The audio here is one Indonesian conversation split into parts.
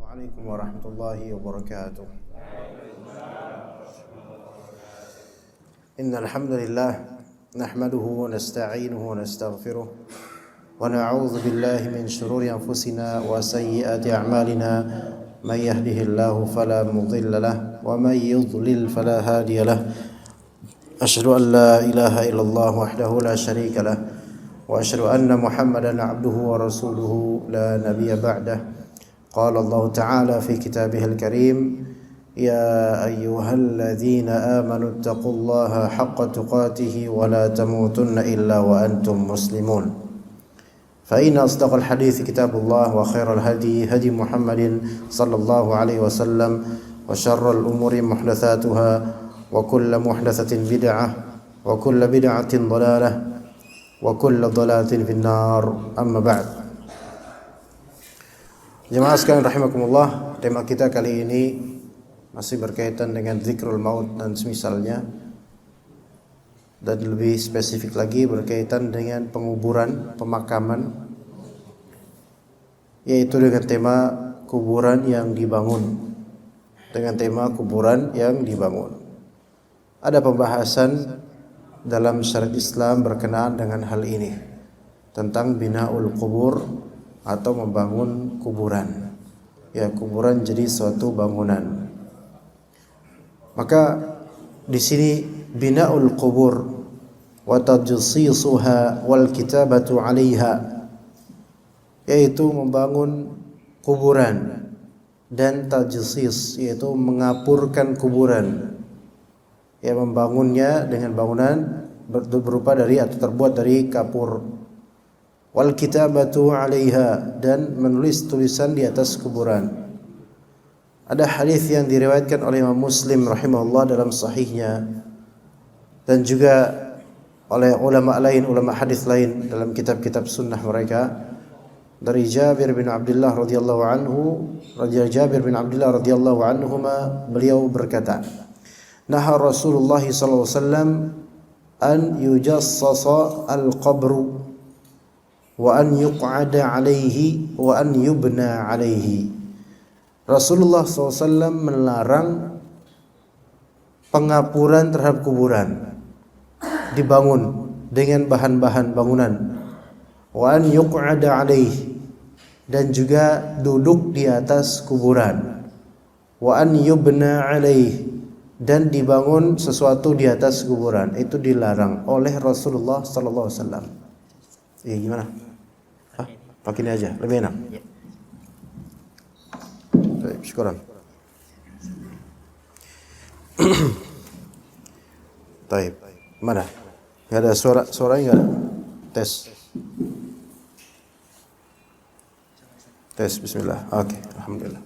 Assalamualaikum warahmatullahi wabarakatuh. Innal hamdalillah nahmaduhu wa nasta'inuhu wa nastaghfiruh wa na'udzu billahi min shururi anfusina wa sayyiati a'malina may yahdihillahu fala mudilla lahu wa may yudlil fala hadiya lahu. Asyhadu an la ilaha illallah wahdahu la syarika lahu wa asyhadu anna Muhammadan 'abduhu wa rasuluhu la nabiyya ba'dahu. Qala Allah Ta'ala fi kitabihil karim, ya ayyuhalladzina amanu taqullaha haqqa tuqatih wa la tamutunna illa wa antum muslimun. Fa inna asdaqal hadithi kitabullah wa khairal hadi hadi Muhammadin sallallahu alaihi wasallam wa syarral umuri muhdatsatuha wa kullu muhdatsatin bid'ah wa kullu bid'atin dhalalah wa kullu dhalalatin finnar. Amma ba'd. Jemaah sekalian rahimakumullah, tema kita kali ini masih berkaitan dengan zikrul maut dan semisalnya, dan lebih spesifik lagi berkaitan dengan penguburan, pemakaman, yaitu dengan tema kuburan yang dibangun. Dengan tema kuburan yang dibangun. Ada pembahasan dalam syariat Islam berkenaan dengan hal ini, tentang binaul qubur atau membangun kuburan. Ya, kuburan jadi suatu bangunan. Maka di sini binaul qubur wa tajsisuha wal kitabatu 'alaiha, yaitu membangun kuburan, dan tajsis yaitu mengapurkan kuburan. Ya, membangunnya dengan bangunan berupa dari atau terbuat dari kapur. Wal kitabatu 'alaiha, dan menulis tulisan di atas kuburan. Ada hadis yang diriwayatkan oleh Imam Muslim rahimahullah dalam sahihnya, dan juga oleh ulama lain, ulama hadis lain dalam kitab-kitab sunnah mereka, dari Jabir bin Abdullah radhiyallahu anhu, Jabir bin Abdullah radhiyallahu anhuma, beliau berkata, "Naha Rasulullah sallallahu alaihi wasallam an yujassasa al-qabru wa an yuq'ada alaihi wa an yubna alaihi." Rasulullah SAW melarang pengapuran terhadap kuburan, dibangun dengan bahan-bahan bangunan. Wa an yuq'ada alaihi, dan juga duduk di atas kuburan. Wa an yubna alaihi, dan dibangun sesuatu di atas kuburan. Itu dilarang oleh Rasulullah SAW. Gimana? Pakai ini aja, lebih enak. Baik, syukuran. Baik, mana? Enggak ada suaranya enggak ada? Tes. Tes, bismillah. Oke, alhamdulillah.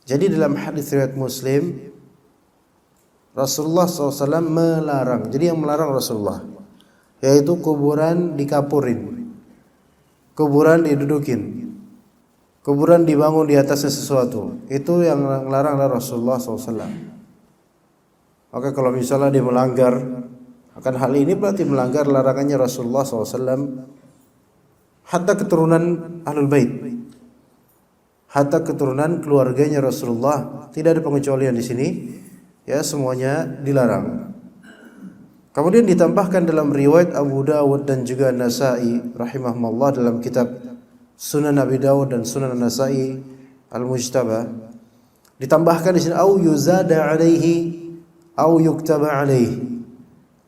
Jadi dalam hadis riwayat Muslim, Rasulullah SAW melarang. Jadi yang melarang Rasulullah, yaitu kuburan dikapurin, kuburan didudukin, kuburan dibangun di atasnya sesuatu. Itu yang melarang adalah Rasulullah SAW. Maka kalau misalnya dia melanggar akan hal ini, berarti melanggar larangannya Rasulullah SAW. Hatta keturunan Ahlul Bait, hatta keturunan keluarganya Rasulullah, tidak ada pengecualian di sini. Ya, semuanya dilarang. Kemudian ditambahkan dalam riwayat Abu Dawud dan juga Nasa'i rahimahumullah dalam kitab Sunan Abi Dawud dan Sunan Nasa'i Al-Mujtaba, ditambahkan di sini au yuzada alaihi au yuktaba alaihi.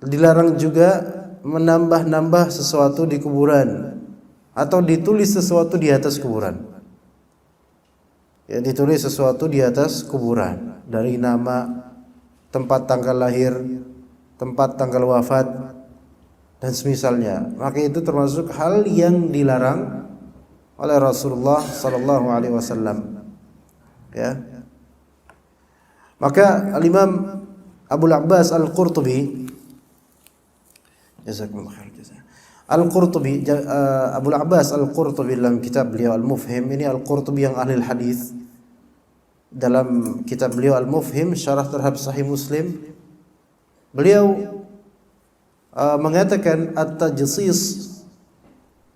Dilarang juga menambah-nambah sesuatu di kuburan atau ditulis sesuatu di atas kuburan. Ya, ditulis sesuatu di atas kuburan, dari nama, tempat tanggal lahir, tempat tanggal wafat, dan semisalnya. Maka itu termasuk hal yang dilarang oleh Rasulullah sallallahu alaihi wasallam. Ya. Maka Al-Imam Abu Abbas Al-Qurtubi, jazakumullah khair jazaa. Al-Qurtubi, Abu Abbas Al-Qurtubi dalam kitab beliau Al-Mufhim, ini Al-Qurtubi yang ahli hadis, dalam kitab beliau Al-Mufhim syarah terhadap Sahih Muslim, beliau mengatakan at-tajsis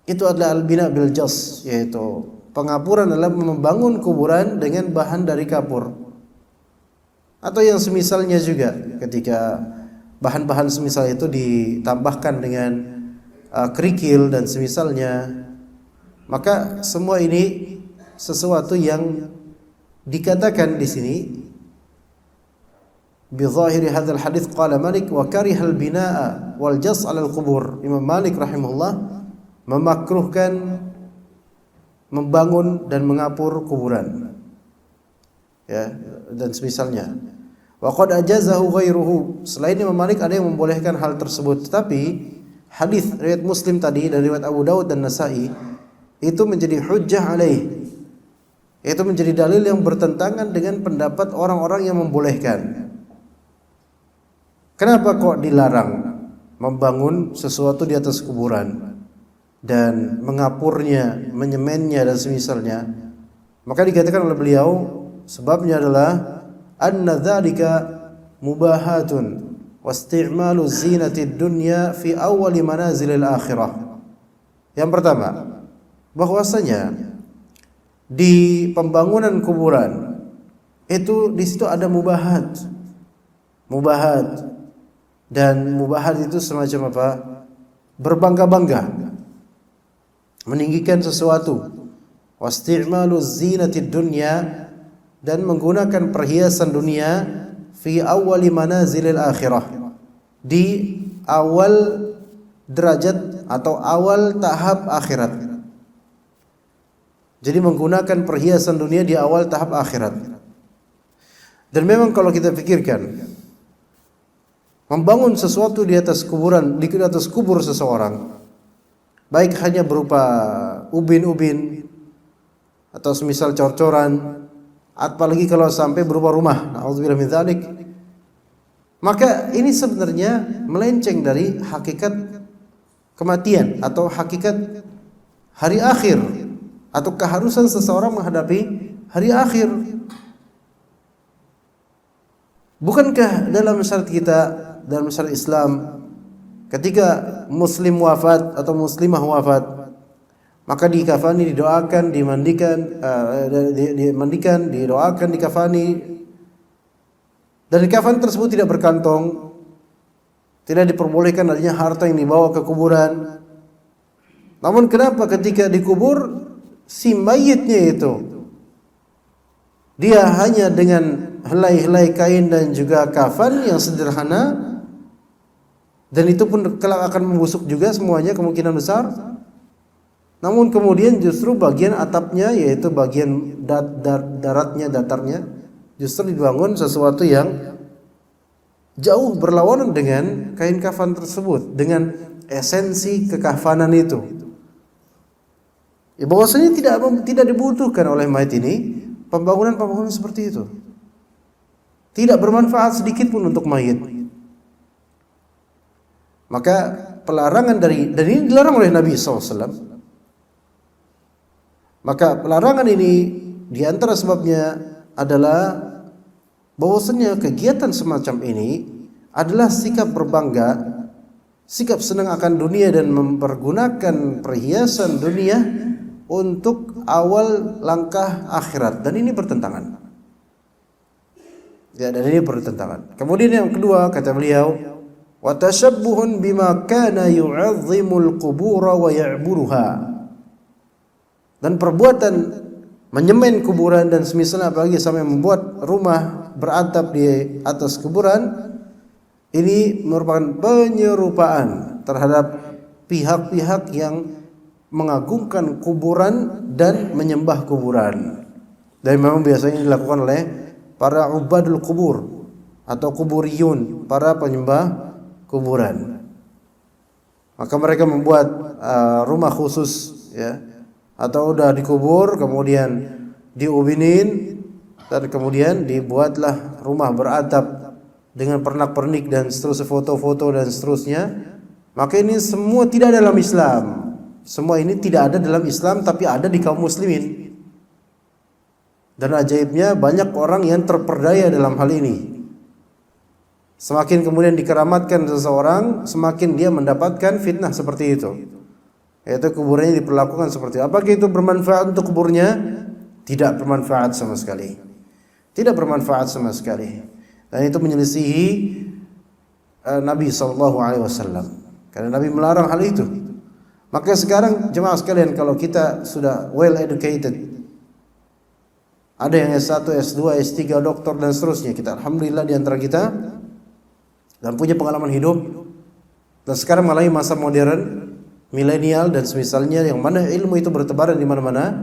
itu adalah al-bina bil jas, yaitu Pengapuran adalah membangun kuburan dengan bahan dari kapur atau yang semisalnya juga. Ketika bahan-bahan semisal itu ditambahkan dengan kerikil dan semisalnya, maka semua ini sesuatu yang dikatakan di sini. Bi zahiri hadzal hadits qala Malik wa karihal binaa wal jas' 'alal qubur. Imam Malik rahimahullah memakruhkan membangun dan mengapur kuburan, ya, dan semisalnya. Wa qad ajazahu ghairuhu. Selain Imam Malik ada yang membolehkan hal tersebut, tetapi hadis riwayat Muslim tadi dan riwayat Abu Dawud dan Nasa'i itu menjadi hujjah alaih. Itu menjadi dalil yang bertentangan dengan pendapat orang-orang yang membolehkan. Kenapa kok dilarang membangun sesuatu di atas kuburan dan mengapurnya, menyemennya dan semisalnya? Maka dikatakan oleh beliau, sebabnya adalah anna dzalika mubahatun wasti'malu zinatid dunya fi awwali manazilil akhirah. Yang pertama, bahwasanya di pembangunan kuburan itu di situ ada mubahat. Dan mubahat itu semacam apa? Berbangga-bangga, meninggikan sesuatu. Wasti'malu zinatid dunya, dan menggunakan perhiasan dunia fi awwali manazilil akhirah, di awal derajat atau awal tahap akhirat. Jadi menggunakan perhiasan dunia di awal tahap akhirat. Dan memang kalau kita pikirkan, membangun sesuatu di atas kuburan, di atas kubur seseorang, baik hanya berupa ubin-ubin atau semisal cor-coran, apalagi kalau sampai berupa rumah, na'udzubillah min dzalik, maka ini sebenarnya melenceng dari hakikat kematian atau hakikat hari akhir atau keharusan seseorang menghadapi hari akhir. Bukankah dalam syariat kita, dalam syariat Islam, ketika muslim wafat atau muslimah wafat, maka dikafani, didoakan, dimandikan, didoakan, dikafani, dan kafan tersebut tidak berkantong, tidak diperbolehkan adanya harta yang dibawa ke kuburan. Namun kenapa ketika dikubur si mayitnya itu, dia hanya dengan helai-helai kain dan juga kafan yang sederhana, dan itu pun kelak akan membusuk juga semuanya kemungkinan besar. Namun kemudian justru bagian atapnya, yaitu bagian datarnya justru dibangun sesuatu yang jauh berlawanan dengan kain kafan tersebut, dengan esensi kekafanan itu. Ya, bahwasanya tidak dibutuhkan oleh mayit ini pembangunan seperti itu. Tidak bermanfaat sedikit pun untuk mayit. Maka pelarangan dan ini dilarang oleh Nabi SAW. Maka pelarangan ini diantara sebabnya adalah bahwasanya kegiatan semacam ini adalah sikap berbangga, sikap senang akan dunia dan mempergunakan perhiasan dunia untuk awal langkah akhirat, dan ini bertentangan. Ya, dan ini bertentangan. Kemudian yang kedua, kata beliau, wa tashabbuhun bima kana yu'azzimul qubura wa ya'buruha. Dan perbuatan menyemen kuburan dan semisalnya, apalagi sampai membuat rumah beratap di atas kuburan, ini merupakan penyerupaan terhadap pihak-pihak yang mengagungkan kuburan dan menyembah kuburan. Dan memang biasanya dilakukan oleh para ubadul kubur atau kuburiyun, para penyembah kuburan. Maka mereka membuat rumah khusus, ya, atau udah dikubur kemudian diubinin, dan kemudian dibuatlah rumah beratap dengan pernak-pernik dan seterusnya, foto-foto dan seterusnya. Maka ini semua tidak dalam Islam. Semua ini tidak ada dalam Islam, tapi ada di kaum muslimin. Dan ajaibnya banyak orang yang terperdaya dalam hal ini. Semakin kemudian dikeramatkan seseorang, semakin dia mendapatkan fitnah seperti itu. Yaitu kuburannya diperlakukan seperti apakah itu bermanfaat untuk kuburnya? Tidak bermanfaat sama sekali. Tidak bermanfaat sama sekali. Dan itu menyelisihi Nabi SAW. Karena Nabi melarang hal itu. Maka sekarang jemaah sekalian, kalau kita sudah well educated, ada yang S1, S2, S3, doktor dan seterusnya, kita alhamdulillah di antara kita dan punya pengalaman hidup. Dan sekarang malah masa modern, milenial dan semisalnya, yang mana ilmu itu bertebaran di mana-mana,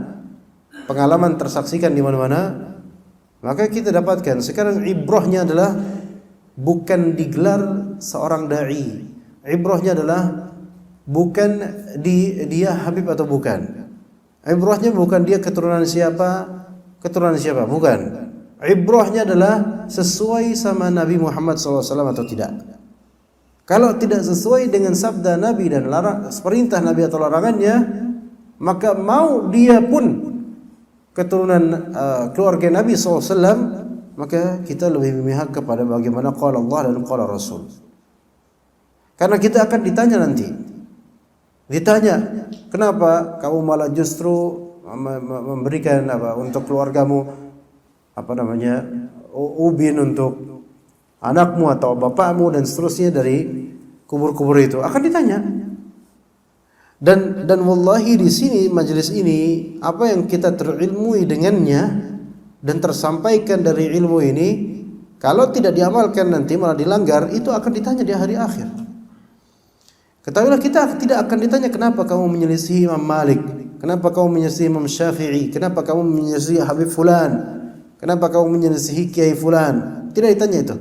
pengalaman tersaksikan di mana-mana, maka kita dapatkan sekarang ibrahnya adalah bukan digelar seorang dai. Ibrahnya adalah bukan dia Habib atau bukan. Ibrahnya bukan dia keturunan siapa, bukan. Ibrahnya adalah sesuai sama Nabi Muhammad SAW atau tidak. Kalau tidak sesuai dengan sabda Nabi dan perintah Nabi atau larangannya, maka mau dia pun keturunan keluarga Nabi SAW, maka kita lebih memihak kepada bagaimana qala Allah dan qala Rasul. Karena kita akan ditanya nanti. Ditanya, kenapa kamu malah justru memberikan untuk keluargamu ubin untuk anakmu atau bapakmu dan seterusnya dari kubur-kubur itu? Akan ditanya. Dan wallahi di sini majelis ini, apa yang kita terilmui dengannya dan tersampaikan dari ilmu ini, kalau tidak diamalkan nanti malah dilanggar, itu akan ditanya di hari akhir. Ketahuilah kita tidak akan ditanya kenapa kamu menyelisihi Imam Malik, kenapa kamu menyelisihi Imam Syafi'i, kenapa kamu menyelisihi Habib Fulan, kenapa kamu menyelisihi Kiai Fulan. Tidak ditanya itu.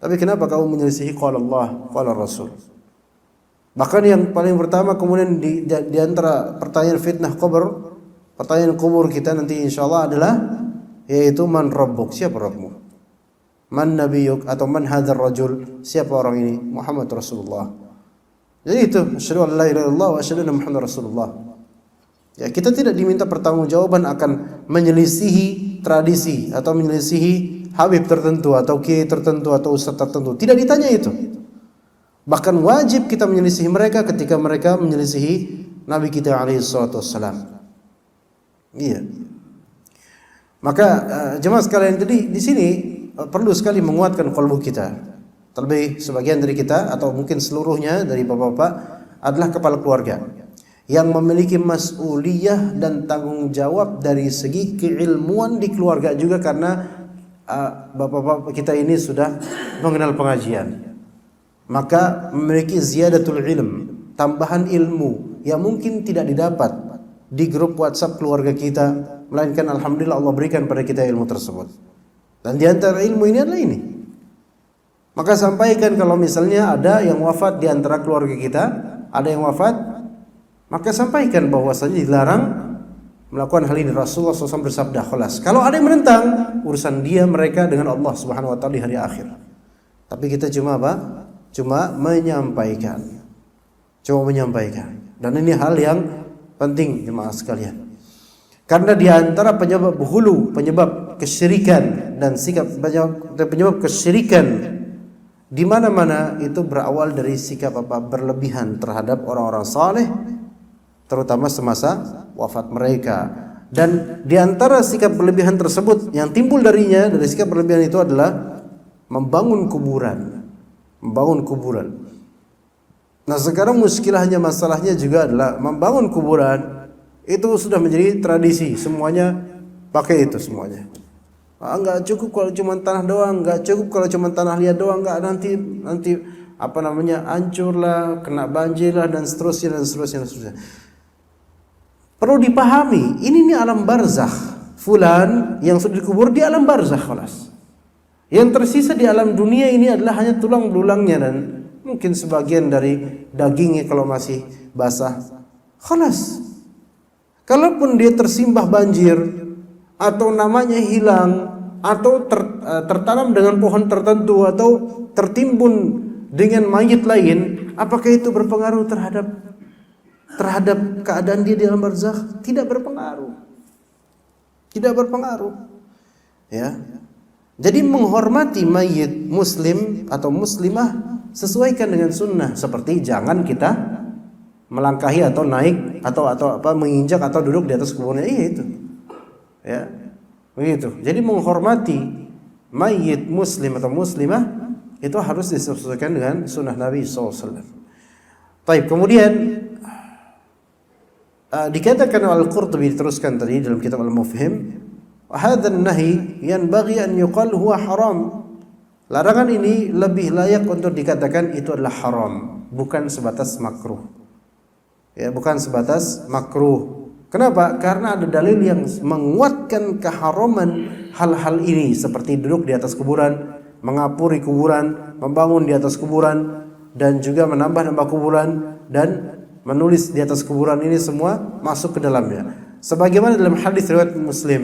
Tapi kenapa kamu menyelisihi qala Allah, qala Rasul. Bahkan yang paling pertama kemudian di antara pertanyaan fitnah kubur, pertanyaan kubur kita nanti insyaallah adalah yaitu man rabbuk, siapa Rabbmu? Man nabiyuk atau man hadzal rajul, siapa orang ini? Muhammad Rasulullah. Jadi itu asyhadu an la ilaha illallah wa asyhadu anna Muhammadar Rasulullah. Ya, kita tidak diminta pertanggungjawaban akan menyelisihi tradisi atau menyelisihi habib tertentu atau kiai tertentu atau ustaz tertentu. Tidak ditanya itu. Bahkan wajib kita menyelisihi mereka ketika mereka menyelisihi Nabi kita alaihi salatu wassalam. Iya. Maka jemaah sekalian, jadi di sini perlu sekali menguatkan qalbu kita. Terlebih sebagian dari kita atau mungkin seluruhnya dari bapak-bapak adalah kepala keluarga yang memiliki mas'uliyah dan tanggung jawab dari segi keilmuan di keluarga juga, karena bapak-bapak kita ini sudah mengenal pengajian. Maka memiliki ziyadatul ilm, tambahan ilmu yang mungkin tidak didapat di grup WhatsApp keluarga kita, melainkan alhamdulillah Allah berikan pada kita ilmu tersebut. Dan di antara ilmu ini adalah ini. Maka sampaikan kalau misalnya ada yang wafat di antara keluarga kita, ada yang wafat, maka sampaikan bahwasanya dilarang melakukan hal ini. Rasulullah SAW bersabda, "Khalas." Kalau ada yang menentang, urusan dia mereka dengan Allah Subhanahu wa taala di hari akhir. Tapi kita cuma apa? Cuma menyampaikan. Dan ini hal yang penting jemaah sekalian. Karena di antara penyebab hulu, penyebab kesyirikan dan penyebab kesyirikan di mana-mana itu berawal dari sikap berlebihan terhadap orang-orang saleh, terutama semasa wafat mereka. Dan di antara sikap berlebihan tersebut yang timbul darinya, dari sikap berlebihan itu adalah membangun kuburan. Nah sekarang muskilahnya, masalahnya juga adalah membangun kuburan itu sudah menjadi tradisi, semuanya pakai itu semuanya. Enggak cukup kalau cuma tanah doang, enggak cukup kalau cuma tanah liat doang, enggak, nanti hancur lah, kena banjir lah dan seterusnya. Perlu dipahami, ini alam barzakh. Fulan yang sudah dikubur di alam barzakh, khalas. Yang tersisa di alam dunia ini adalah hanya tulang belulangnya dan mungkin sebagian dari dagingnya kalau masih basah. Khalas. Kalaupun dia tersimbah banjir atau namanya hilang atau tertanam dengan pohon tertentu atau tertimbun dengan mayit lain, apakah itu berpengaruh terhadap keadaan dia di alam barzakh? Tidak berpengaruh. Ya. Jadi menghormati mayit muslim atau muslimah sesuaikan dengan sunnah, seperti jangan kita melangkahi atau naik atau menginjak atau duduk di atas kuburnya. Iya itu. Ya. Begitu. Jadi menghormati mayit muslim atau muslimah itu harus disesuaikan dengan sunnah Nabi SAW. Baik, kemudian dikatakan Al-Qurtubi diteruskan tadi dalam kitab Al-Mufhim, hadza an-nahy yanbaghi an yuqal huwa haram. Larangan ini lebih layak untuk dikatakan itu adalah haram, bukan sebatas makruh. Ya, bukan sebatas makruh. Kenapa? Karena ada dalil yang menguatkan keharaman hal-hal ini seperti duduk di atas kuburan, mengapuri kuburan, membangun di atas kuburan, dan juga menambah-nambah kuburan dan menulis di atas kuburan, ini semua masuk ke dalamnya. Sebagaimana dalam hadis riwayat Muslim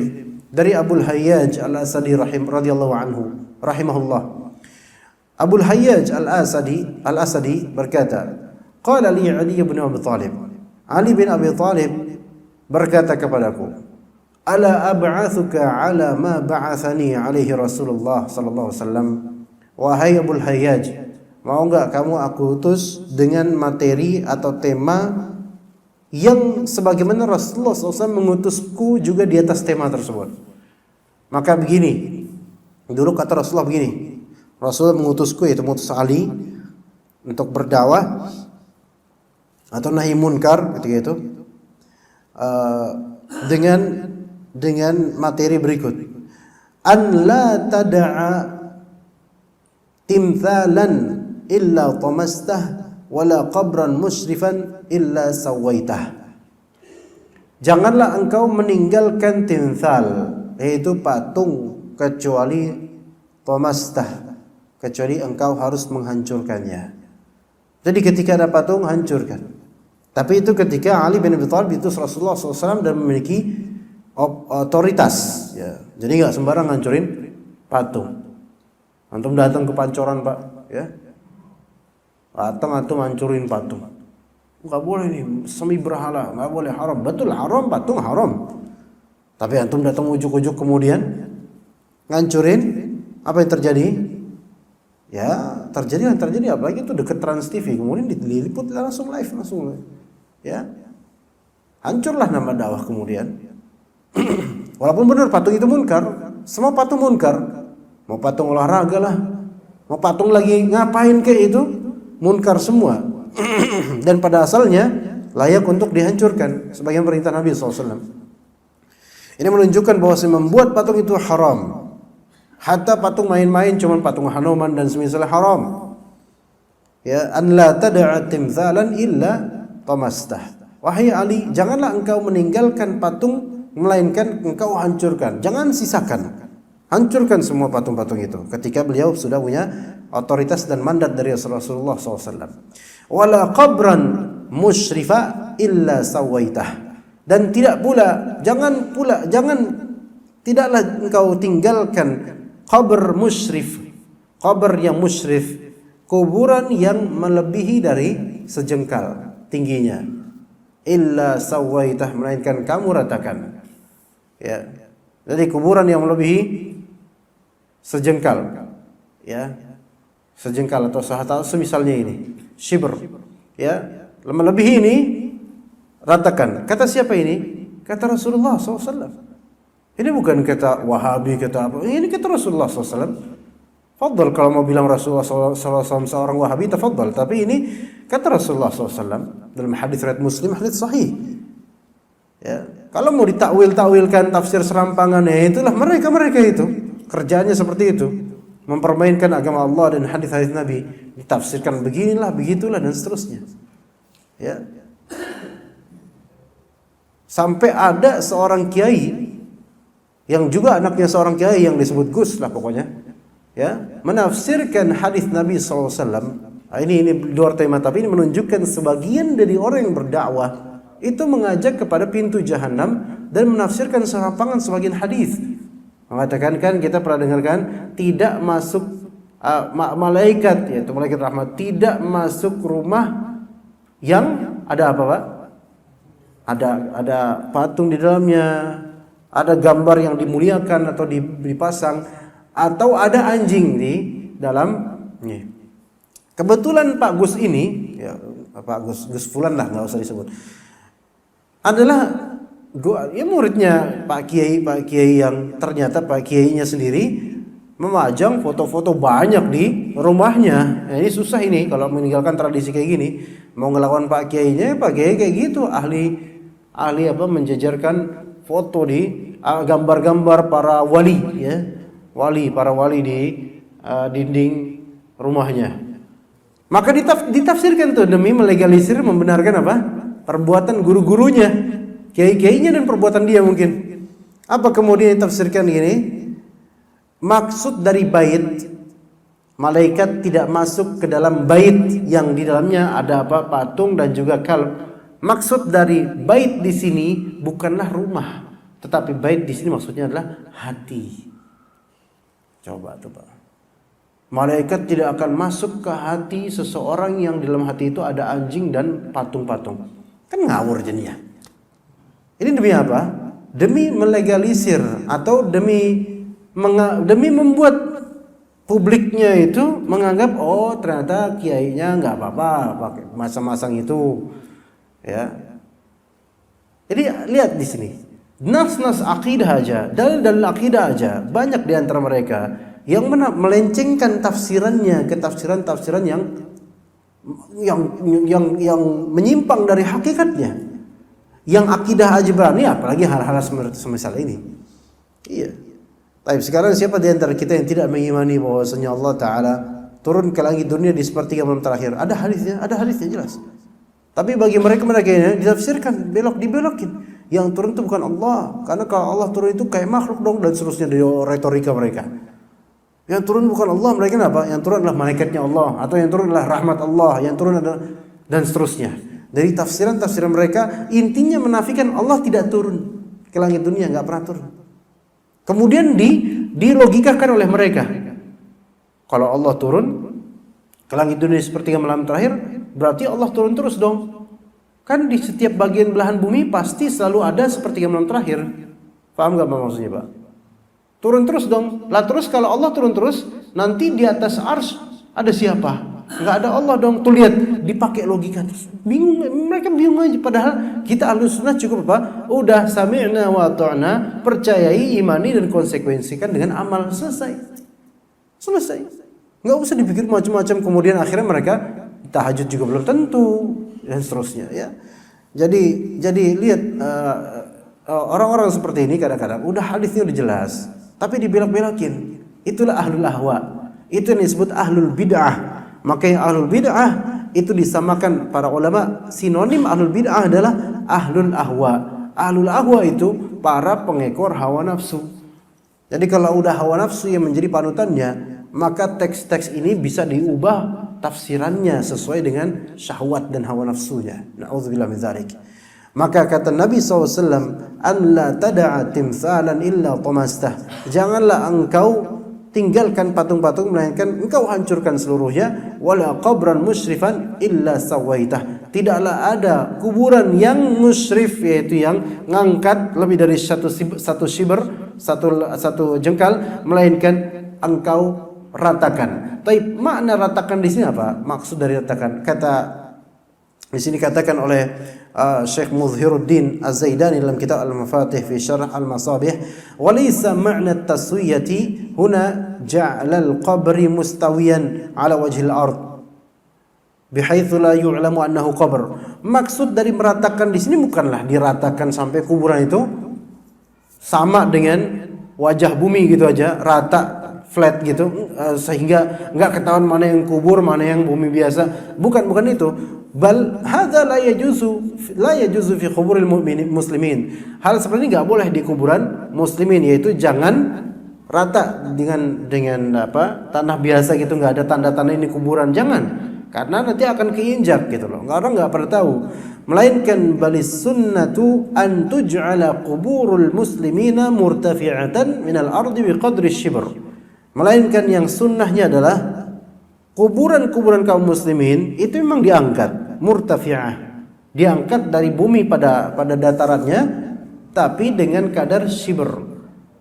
dari Abu Hayyaj Al-Asadi radhiyallahu anhu rahimahullah. Abu Hayyaj Al-Asadi berkata, qala li Ali bin Abi Thalib. Ali bin Abi Thalib berkata kepadaku, ala ab'athuka ala ma ba'athani alaihi Rasulullah sallallahu alaihi wasallam. Wahai Abu Hayyaj, mau enggak kamu aku utus dengan materi atau tema yang sebagaimana Rasulullah SAW mengutusku juga di atas tema tersebut. Maka begini, dulu kata Rasulullah begini, Rasulullah mengutusku, yaitu mengutus Ali untuk berdakwah atau nahi munkar ketika itu dengan materi berikut, an la tada'a timthalan illa tamastah wala qabran musyrifan illa sawaitah. Janganlah engkau meninggalkan timthal, yaitu patung, kecuali tamastah, kecuali engkau harus menghancurkannya. Jadi ketika ada patung, hancurkan. Tapi itu ketika Ali bin Abi Thalib itu Rasulullah SAW dan memiliki otoritas, ya. Jadi nggak sembarang hancurin patung. Antum datang ke Pancoran, Pak, ya, antum hancurin patung, nggak boleh nih, semi berhala, nggak boleh, haram. Betul, haram, patung haram. Tapi antum datang ujuk-ujuk kemudian ngancurin, apa yang terjadi? Ya terjadi, apalagi itu deket Trans TV, kemudian diliput langsung live, ya, hancurlah nama dakwah kemudian. Walaupun benar patung itu munkar, semua patung munkar. Mau patung olahraga lah, mau patung lagi ngapain kayak itu, munkar semua. Dan pada asalnya layak untuk dihancurkan sebagian perintah Nabi SAW. Ini menunjukkan bahwa membuat patung itu haram. Hatta patung main-main, cuman patung Hanuman dan semisalnya haram. Ya, an la tad'a timthalan illa tamastah. Wahai Ali, janganlah engkau meninggalkan patung, melainkan engkau hancurkan. Jangan sisakan. Hancurkan semua patung-patung itu. Ketika beliau sudah punya otoritas dan mandat dari Rasulullah SAW. Wala qabran musyrifa illa sawaitah. Dan tidaklah engkau tinggalkan qabr musyrif, qabr yang musyrif, kuburan yang melebihi dari sejengkal tingginya. Illa sawaitah, melainkan kamu ratakan. Ya. Jadi kuburan yang melebihi sejengkal, ya, sejengkal atau semisalnya ini, shibr, ya, melebihi ini, ratakan. Kata siapa ini? Kata Rasulullah SAW. Ini bukan kata Wahabi, kata apa? Ini kata Rasulullah SAW. Fadl kalau mau bilang Rasulullah SAW seorang Wahabi, tafadhal. Tapi ini kata Rasulullah SAW dalam hadis riwayat Muslim, hadis sahih. Ya, kalau mau ditakwil-takwilkan tafsir serampangan, ya itulah mereka itu. Kerjanya seperti itu, mempermainkan agama Allah dan hadis-hadis Nabi, ditafsirkan beginilah, begitulah dan seterusnya. Ya. Sampai ada seorang kiai yang juga anaknya seorang kiai yang disebut Gus lah pokoknya, ya, menafsirkan hadis Nabi SAW. Ini luar tema, tapi ini menunjukkan sebagian dari orang yang berdakwah itu mengajak kepada pintu jahanam dan menafsirkan serampangan sebagian hadis. Mengatakan, kan kita pernah dengarkan, tidak masuk malaikat, yaitu malaikat rahmat, tidak masuk rumah yang ada apa, Pak? Ada patung di dalamnya, ada gambar yang dimuliakan atau dipasang, atau ada anjing di dalamnya. Kebetulan Pak Gus ini, ya, Pak Gus Fulan lah, nggak usah disebut, adalah muridnya Pak Kiai yang ternyata Pak Kiainya sendiri memajang foto-foto banyak di rumahnya. Ini susah ini kalau meninggalkan tradisi kayak gini. Mau ngelawan Pak Kiainya, Pak Kiai kayak gitu, ahli menjejerkan foto di gambar-gambar para wali, ya. Para wali di dinding rumahnya. Maka ditafsirkan tuh demi melegalisir, membenarkan apa? Perbuatan guru-gurunya, kiai-kiainya, dan perbuatan dia mungkin. Apa kemudian ditafsirkan gini? Maksud dari bait, malaikat tidak masuk ke dalam bait yang di dalamnya ada patung dan juga kalb. Maksud dari bait di sini bukanlah rumah, tetapi bait di sini maksudnya adalah hati. Coba. Malaikat tidak akan masuk ke hati seseorang yang di dalam hati itu ada anjing dan patung-patung. Kan ngawur jadinya. Ini demi apa? Demi melegalisir atau demi membuat publiknya itu menganggap ternyata kiainya nggak apa-apa pakai masang-masang itu, ya. Jadi lihat di sini, nas-nas akidah aja, dalil-dalil akidah aja, banyak di antara mereka yang melencengkan tafsirannya ke tafsiran-tafsiran yang menyimpang dari hakikatnya. Yang akidah ajbani, apalagi hal-hal semisal ini. Iya. Baik, sekarang siapa di antara kita yang tidak mengimani bahwasanya Allah Ta'ala turun ke langit dunia di sepertiga malam terakhir? Ada hadisnya jelas. Tapi bagi mereka ini ditafsirkan, dibelokin. Yang turun itu bukan Allah, karena kalau Allah turun itu kayak makhluk dong, dan seterusnya dari retorika mereka. Yang turun bukan Allah, mereka apa? Yang turun adalah malaikatnya Allah, atau yang turun adalah rahmat Allah, yang turun adalah, dan seterusnya. Dari tafsiran mereka intinya menafikan Allah tidak turun ke langit dunia, nggak pernah turun. Kemudian dilogikakan oleh mereka. Kalau Allah turun ke langit dunia sepertiga malam terakhir, berarti Allah turun terus dong. Kan di setiap bagian belahan bumi pasti selalu ada sepertiga malam terakhir. Paham nggak maksudnya, Pak? Turun terus dong. Lah terus kalau Allah turun terus, nanti di atas arsy ada siapa? Nggak ada Allah dong. Tuh lihat, dipakai logika terus. Bingung, mereka bingung aja. Padahal kita Ahlus Sunnah cukup apa? Udah sami'na wa ta'na, percayai, imani, dan konsekuensikan dengan amal. Selesai. Nggak usah dipikir macam-macam. Kemudian akhirnya mereka tahajud juga belum tentu, dan seterusnya, ya. Jadi lihat, orang-orang seperti ini kadang-kadang udah hadisnya udah jelas, tapi dibelok-belokin. Itulah ahlul ahwa. Itu yang disebut ahlul bid'ah. Maka yang ahlul bid'ah itu disamakan para ulama, sinonim ahlul bid'ah adalah ahlul ahwa. Ahlul ahwa itu para pengekor hawa nafsu. Jadi kalau udah hawa nafsu yang menjadi panutannya, maka teks-teks ini bisa diubah tafsirannya sesuai dengan syahwat dan hawa nafsunya. Na'udzubillah min dzalik. Maka kata Nabi SAW, an la tada'a timthalan illa tamastah. Janganlah engkau tinggalkan patung-patung, melainkan engkau hancurkan seluruhnya. Wala qabran musyrifan illa sawaitah. Tidaklah ada kuburan yang musyrif, yaitu yang ngangkat lebih dari satu shiber, satu jengkal, melainkan engkau ratakan. Tapi makna ratakan di sini apa? Maksud dari ratakan, di sini katakan oleh Syekh Muzhiruddin Az-Zaidani dalam kitab Al-Mafatih fi Syarh Al-Masabih, wa laysa ma'na at-taswiyati huna ja'la al-qabri mustawiyan 'ala wajhi al-ard bihaitsu la yu'lamu annahu qabr. Maksud dari meratakan di sini bukanlah diratakan sampai kuburan itu sama dengan wajah bumi gitu aja, rata, flat gitu, sehingga enggak ketahuan mana yang kubur, mana yang bumi biasa. Bukan itu. Bal hadza la yajuzu fi quburil muslimin. Hal seperti ini enggak boleh di kuburan muslimin, yaitu jangan rata dengan tanah biasa gitu, enggak ada tanda-tanda ini kuburan, jangan. Karena nanti akan keinjak gitu loh. Orang enggak pernah tahu. Melainkan balis sunnatu an tuj'ala quburul muslimina murtafi'atan minal ardi biqadri shibr. Melainkan yang sunnahnya adalah kuburan-kuburan kaum muslimin itu memang diangkat, murtafi'ah, diangkat dari bumi pada datarannya, tapi dengan kadar shibr.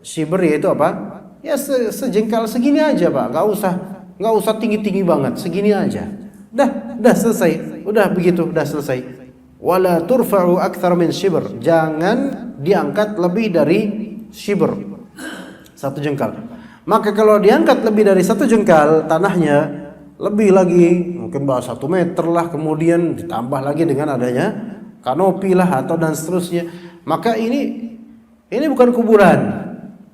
Shibr yaitu apa? Ya sejengkal segini aja, Pak. Enggak usah tinggi-tinggi banget, segini aja. Dah selesai. udah begitu, udah selesai. Wala turfa'u aktsar min shibr, jangan diangkat lebih dari shibr, 1 jengkal. Maka kalau diangkat lebih dari 1 jengkal tanahnya, lebih lagi mungkin 1 meter lah, kemudian ditambah lagi dengan adanya kanopi lah atau dan seterusnya, maka ini bukan kuburan,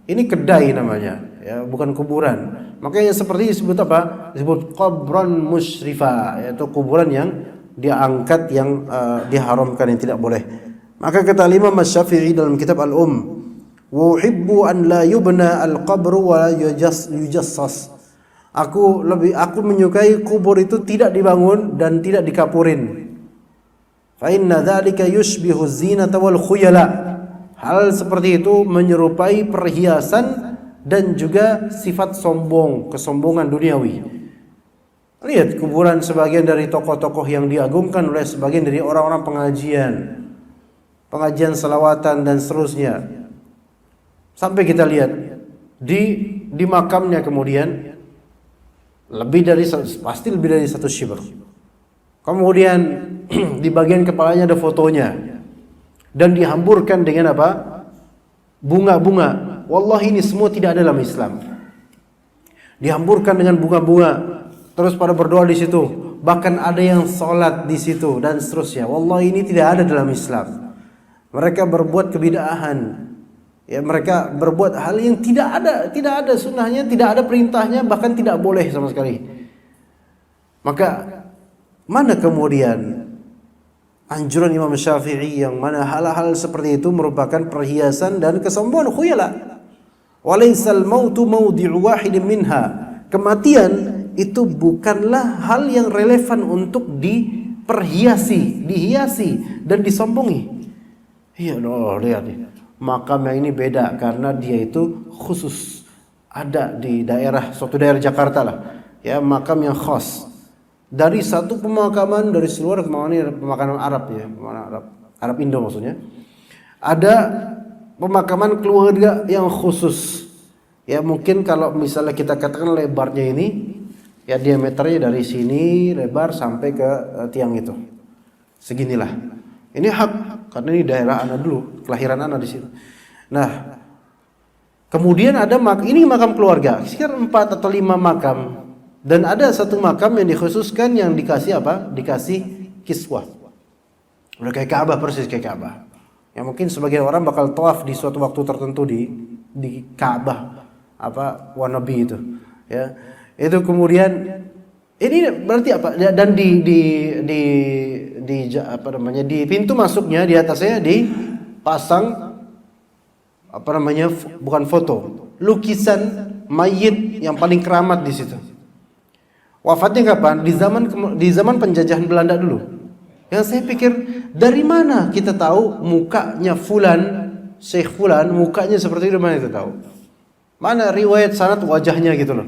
ini kedai namanya, ya, bukan kuburan. Makanya seperti disebut apa? Disebut qabran musyrifa, yaitu kuburan yang diangkat, yang diharamkan, yang tidak boleh. Maka kata Imam Asy-Syafi'i dalam kitab Al-Um, wa uhibbu an la yubna al-qabru wa yujassas. Aku menyukai kubur itu tidak dibangun dan tidak dikapurin. Fa inna dzalika yushbihu zinata wal khuyala. Hal seperti itu menyerupai perhiasan dan juga sifat sombong, kesombongan duniawi. Lihat kuburan sebagian dari tokoh-tokoh yang diagungkan oleh sebagian dari orang-orang pengajian salawatan dan seterusnya. Sampai kita lihat di makamnya kemudian pasti lebih dari 1 shibr. Kemudian di bagian kepalanya ada fotonya dan dihamburkan dengan apa? Bunga-bunga. Wallahi ini semua tidak ada dalam Islam. Dihamburkan dengan bunga-bunga, terus pada berdoa di situ, bahkan ada yang sholat di situ dan seterusnya. Wallahi ini tidak ada dalam Islam. Mereka berbuat kebid'ahan. Ya, mereka berbuat hal yang tidak ada sunnahnya, tidak ada perintahnya, bahkan tidak boleh sama sekali. Maka mana kemudian anjuran Imam Syafi'i yang mana hal-hal seperti itu merupakan perhiasan dan kesombongan, khuyala. Walaisal mautu mawdi'u wahidin minha. Kematian itu bukanlah hal yang relevan untuk dihiasi dan disombongi. Iya loh, lihat nih. Makamnya ini beda karena dia itu khusus ada di suatu daerah Jakarta lah, ya, makam yang khas dari satu pemakaman, dari seluruh pemakaman Arab, ya, Arab Indo maksudnya. Ada pemakaman keluarga yang khusus, ya, mungkin kalau misalnya kita katakan lebarnya ini, ya, diameternya dari sini lebar sampai ke tiang itu seginilah. Ini hak, karena ini daerah anak dulu, kelahiran anak di situ. Nah, kemudian ada ini makam keluarga, sekitar 4 atau 5 makam, dan ada 1 makam yang dikhususkan yang dikasih apa? Dikasih kiswah. Udah kayak Ka'bah, persis kayak Ka'bah. Ya, mungkin sebagian orang bakal tawaf di suatu waktu tertentu di Ka'bah, wannabe itu. Ya, itu kemudian ini berarti apa? Dan di pintu masuknya di atasnya dipasang bukan foto, lukisan mayit yang paling keramat di situ. Wafatnya kapan? Di zaman penjajahan Belanda dulu. Yang saya pikir, dari mana kita tahu mukanya Syekh Fulan mukanya seperti itu, mana kita tahu? Mana riwayat sanad wajahnya gitu loh.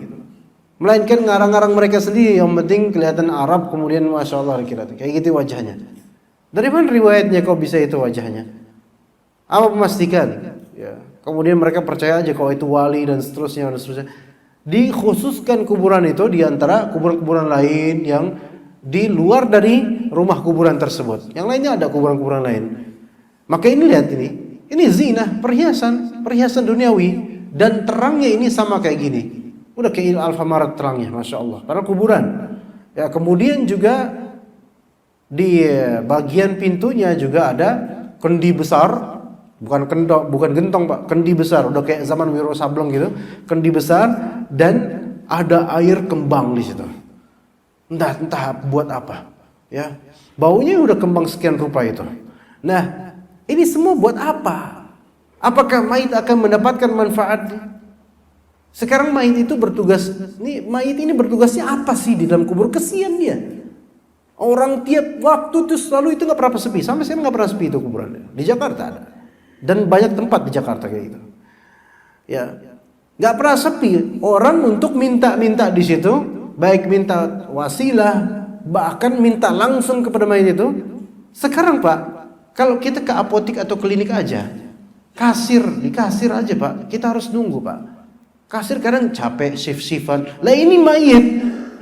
Melainkan ngarang-ngarang mereka sendiri, yang penting kelihatan Arab, kemudian Masya Allah kayak gitu wajahnya. Dari mana riwayatnya kok bisa itu wajahnya? Apa memastikan? Ya. Kemudian mereka percaya aja kalau itu wali dan seterusnya. Dikhususkan kuburan itu di antara kuburan-kuburan lain yang di luar dari rumah kuburan tersebut. Yang lainnya ada kuburan-kuburan lain. Maka ini lihat ini zina, perhiasan duniawi, dan terangnya ini sama kayak gini. Udah kayak Alfamaret terangnya, Masya Allah. Padahal kuburan. Ya, kemudian juga di bagian pintunya juga ada kendi besar, bukan gentong Pak, kendi besar. Udah kayak zaman Wiro Sableng gitu, kendi besar, dan ada air kembang di situ. Entah buat apa. Ya, baunya udah kembang sekian rupa itu. Nah, ini semua buat apa? Apakah mayit akan mendapatkan manfaat? Sekarang mayit itu mayit ini bertugasnya apa sih di dalam kubur? Kesian dia. Orang tiap waktu tuh selalu itu nggak pernah sepi. Sampai sekarang nggak pernah sepi itu kuburan. Di Jakarta ada. Dan banyak tempat di Jakarta kayak gitu. Ya, nggak pernah sepi. Orang untuk minta di situ, baik minta wasilah, bahkan minta langsung kepada mayit itu. Sekarang Pak, kalau kita ke apotik atau klinik aja, di kasir aja Pak, kita harus nunggu Pak. Kasir kadang capek, shift-shiftan. Lah ini mayit